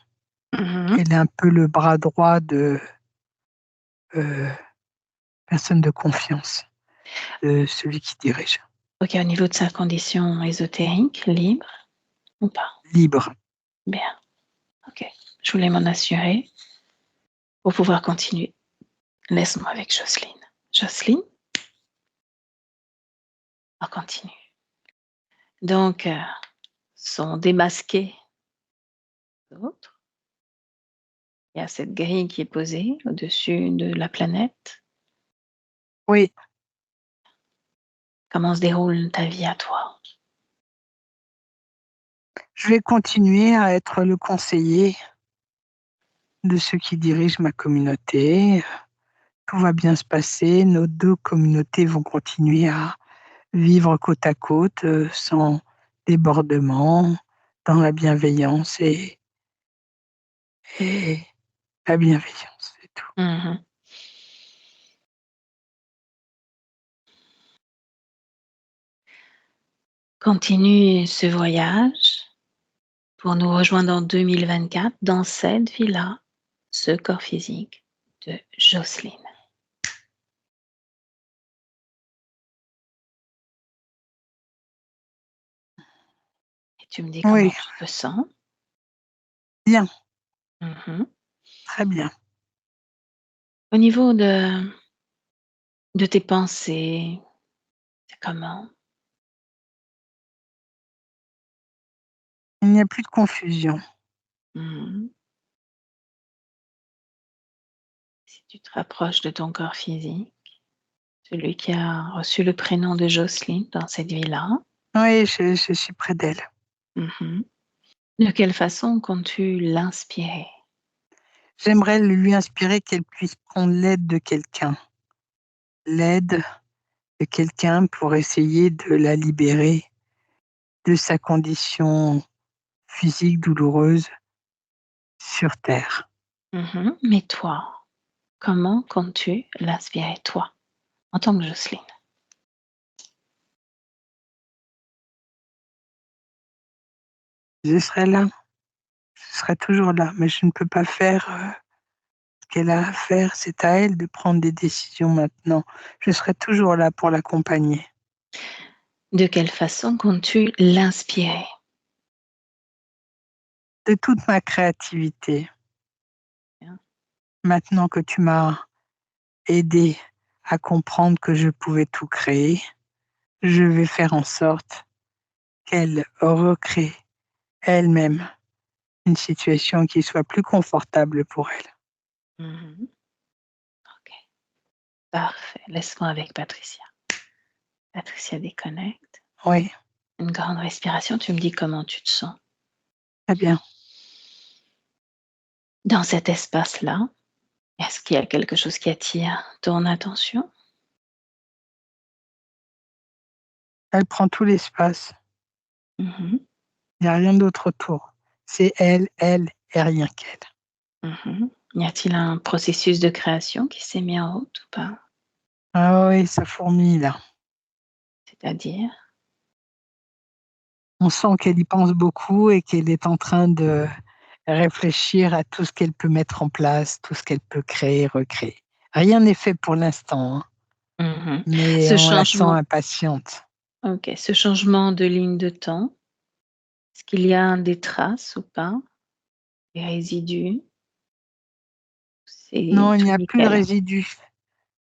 Mmh. Elle est un peu le bras droit de, heu, personne de confiance, de celui qui dirige. OK, au niveau de sa condition ésotérique, libre ou pas? Libre. Bien, OK. Je voulais m'en assurer pour pouvoir continuer. Laisse-moi avec Jocelyne. Jocelyne, on continue. Donc, sont démasqués d'autres. Il y a cette grille qui est posée au-dessus de la planète. Oui, Comment se déroule ta vie à toi? je vais continuer à être le conseiller de ceux qui dirigent ma communauté. Tout va bien se passer. Nos deux communautés vont continuer à vivre côte à côte, sans débordement, dans la bienveillance et la bienveillance, c'est tout. Mmh. Continue ce voyage pour nous rejoindre en 2024 dans cette villa, ce corps physique de Jocelyne. Et tu me dis comment Oui, tu te sens? bien, Mmh. très bien. Au niveau de tes pensées, c'est comment? Il n'y a plus de confusion. Mmh. Si tu te rapproches de ton corps physique, celui qui a reçu le prénom de Jocelyne dans cette vie-là. Oui, je suis près d'elle. Mmh. De quelle façon comptes-tu l'inspirer? J'aimerais lui inspirer qu'elle puisse prendre l'aide de quelqu'un pour essayer de la libérer de sa condition physique douloureuse sur terre. Mais toi, comment comptes-tu l'inspirer, toi, en tant que Jocelyne? Je serai là, je serai toujours là, mais je ne peux pas faire ce qu'elle a à faire. C'est à elle de prendre des décisions maintenant. Je serai toujours là pour l'accompagner. De quelle façon comptes-tu l'inspirer? De toute ma créativité, Bien. maintenant que tu m'as aidé à comprendre que je pouvais tout créer, je vais faire en sorte qu'elle recrée elle-même une situation qui soit plus confortable pour elle. Mmh. OK, parfait. Laisse-moi avec Patricia. Patricia déconnecte. Oui, Une grande respiration, tu me dis comment tu te sens. très bien. Dans cet espace-là, est-ce qu'il y a quelque chose qui attire ton attention? Elle prend tout l'espace. Mmh. Il n'y a rien d'autre autour. C'est elle et rien qu'elle. Y a-t-il un processus de création qui s'est mis en route ou pas? Ah oui, ça fourmille là. C'est-à-dire? On sent qu'elle y pense beaucoup et qu'elle est en train de réfléchir à tout ce qu'elle peut mettre en place, tout ce qu'elle peut créer, recréer. Rien n'est fait pour l'instant, hein, Mmh. mais Ce on la sent changement impatiente. OK, ce changement de ligne de temps, est-ce qu'il y a des traces ou pas? Des résidus? C'est Non, il n'y tout a plus de nickel? résidus.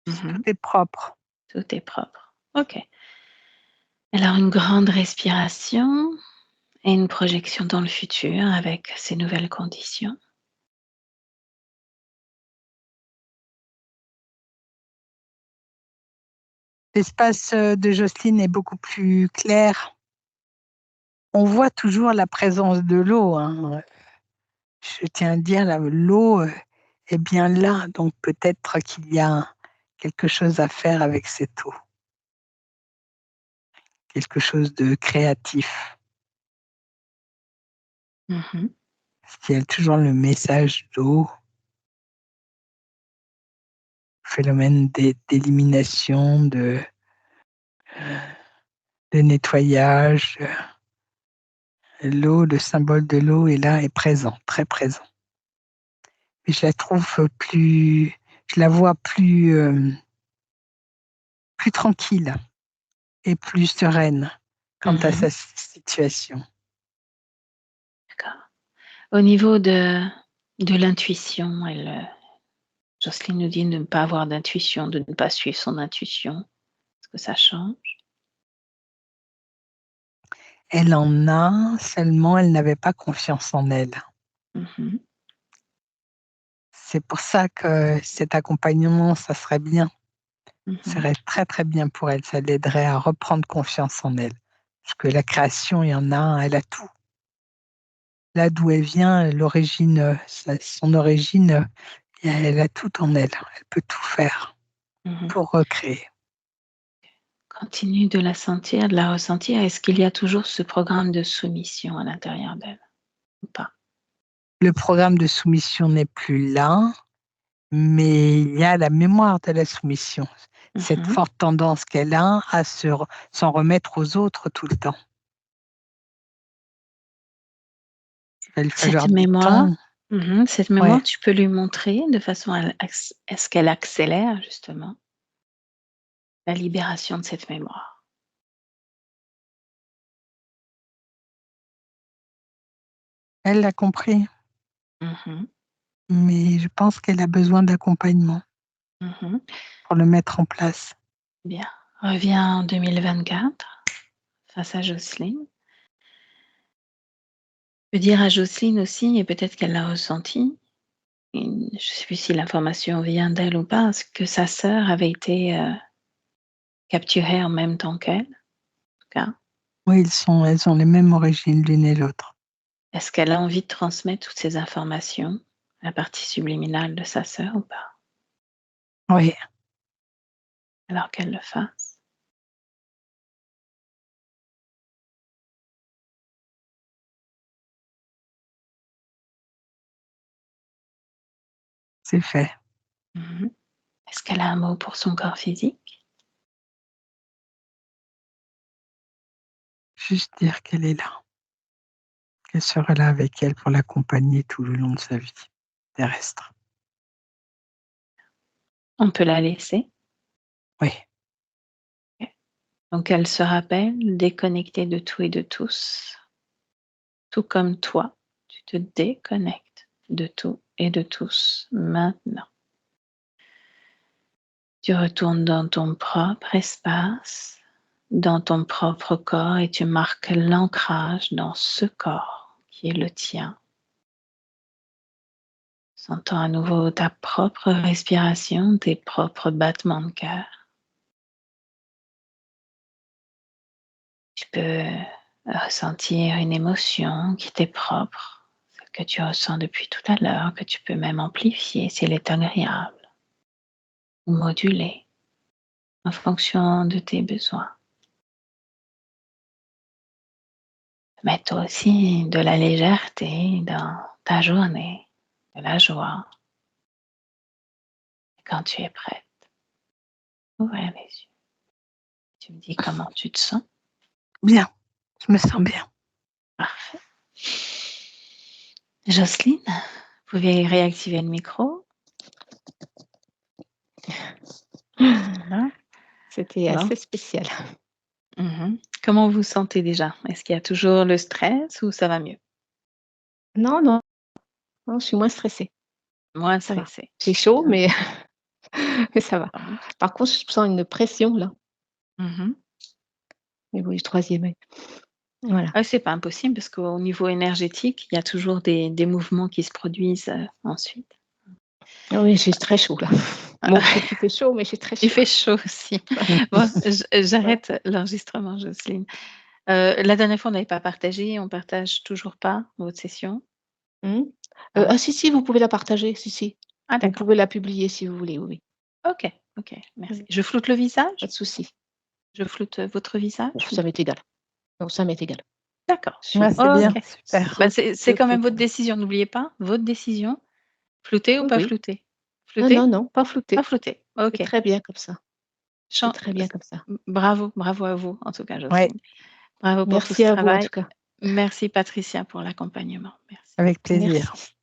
Tout Mmh. est propre. Tout est propre. OK. Alors une grande respiration et une projection dans le futur avec ces nouvelles conditions. L'espace de Jocelyne est beaucoup plus clair. On voit toujours la présence de l'eau, hein. Je tiens à dire, l'eau est bien là, donc peut-être qu'il y a quelque chose à faire avec cette eau, quelque chose de créatif. Mmh. Il y a toujours le message d'eau, phénomène d'élimination, de nettoyage. L'eau, le symbole de l'eau est là, est présent, très présent. Mais je la trouve je la vois plus tranquille et plus sereine quant à Mmh. sa situation. D'accord. Au niveau de l'intuition, Jocelyne nous dit de ne pas avoir d'intuition, de ne pas suivre son intuition. Est-ce que ça change? Elle en a, seulement elle n'avait pas confiance en elle. Mmh. C'est pour ça que cet accompagnement, ça serait bien. Ça Mhm. serait très, très bien pour elle. Ça l'aiderait à reprendre confiance en elle. Parce que la création, il y en a, elle a tout. Là d'où elle vient, l'origine, son origine, elle a tout en elle. Elle peut tout faire Mhm. pour recréer. Continue de la sentir, de la ressentir. Est-ce qu'il y a toujours ce programme de soumission à l'intérieur d'elle ou pas? Le programme de soumission n'est plus là, mais il y a la mémoire de la soumission. Cette Mhm. forte tendance qu'elle a à s'en remettre aux autres tout le temps. Il va lui Cette falloir du mémoire, temps. cette Ouais. mémoire, tu peux lui montrer de façon à ce qu'elle accélère justement la libération de cette mémoire. Elle l'a compris, Mhm. mais je pense qu'elle a besoin d'accompagnement Mhm. pour le mettre en place. Bien. Reviens en 2024 face à Jocelyne. Je peux dire à Jocelyne aussi, et peut-être qu'elle l'a ressenti, je ne sais plus si l'information vient d'elle ou pas, que sa sœur avait été capturée en même temps qu'elle. En tout cas, Oui, elles ont les mêmes origines l'une et l'autre. est-ce qu'elle a envie de transmettre toutes ces informations, la partie subliminale de sa sœur ou pas? Oui, Alors qu'elle le fasse. c'est fait. Mhm. Est-ce qu'elle a un mot pour son corps physique? Juste dire qu'elle est là, qu'elle sera là avec elle pour l'accompagner tout le long de sa vie terrestre. On peut la laisser. Oui, Donc elle se rappelle déconnectée de tout et de tous, tout comme toi, tu te déconnectes de tout et de tous maintenant. Tu retournes dans ton propre espace, dans ton propre corps et tu marques l'ancrage dans ce corps qui est le tien. Sentant à nouveau ta propre respiration, tes propres battements de cœur. Tu peux ressentir une émotion qui t'est propre, celle que tu ressens depuis tout à l'heure, que tu peux même amplifier si elle est agréable ou moduler en fonction de tes besoins. Mettre aussi de la légèreté dans ta journée, de la joie. Et quand tu es prête, ouvrir les yeux. Tu me dis comment tu te sens. bien, je me sens bien. Parfait. Jocelyne, vous pouvez réactiver le micro. Voilà. C'était Bon. assez spécial. Comment vous vous sentez déjà? Est-ce qu'il y a toujours le stress ou ça va mieux? Non, non, non, je suis moins stressée, Moins ça va. stressé. J'ai chaud, Hein? mais ça va. Bon. Par contre, je sens une pression là, Mmh. au niveau du 3e œil. Voilà. Ah, c'est pas impossible parce qu'au niveau énergétique, il y a toujours des mouvements qui se produisent, ensuite. Ah oui, j'ai très chaud là. Bon, peut-être qu'il fait chaud, mais j'ai très Il chaud. fait chaud aussi. Bon, j'arrête l'enregistrement, Jocelyne. La dernière fois, on n'avait pas partagé, on partage toujours pas votre session? Mmh. Ah, Ah si, si, vous pouvez la partager, si, si. ah Vous d'accord. pouvez la publier si vous voulez, oui, oui. OK, OK, merci. Oui, Je floute le pas visage? de souci. Je floute, votre visage ou Ça m'est égal. Non, ça m'est égal. d'accord. Je Ouais, c'est bien, OK. super. Bah, c'est je quand même floute. votre décision, n'oubliez pas, votre décision. Flouter ou Oui, pas oui. flouter? Non, non, Flouter? non, pas Pas flouté. flouter. C'est OK. très bien comme ça. C'est Chan très bien comme ça. Bravo, bravo à vous en tout cas, Ouais, Jocelyne. Bravo pour tout Merci ce à vous en travail. tout cas. Merci Patricia pour l'accompagnement. Merci. avec plaisir. Merci.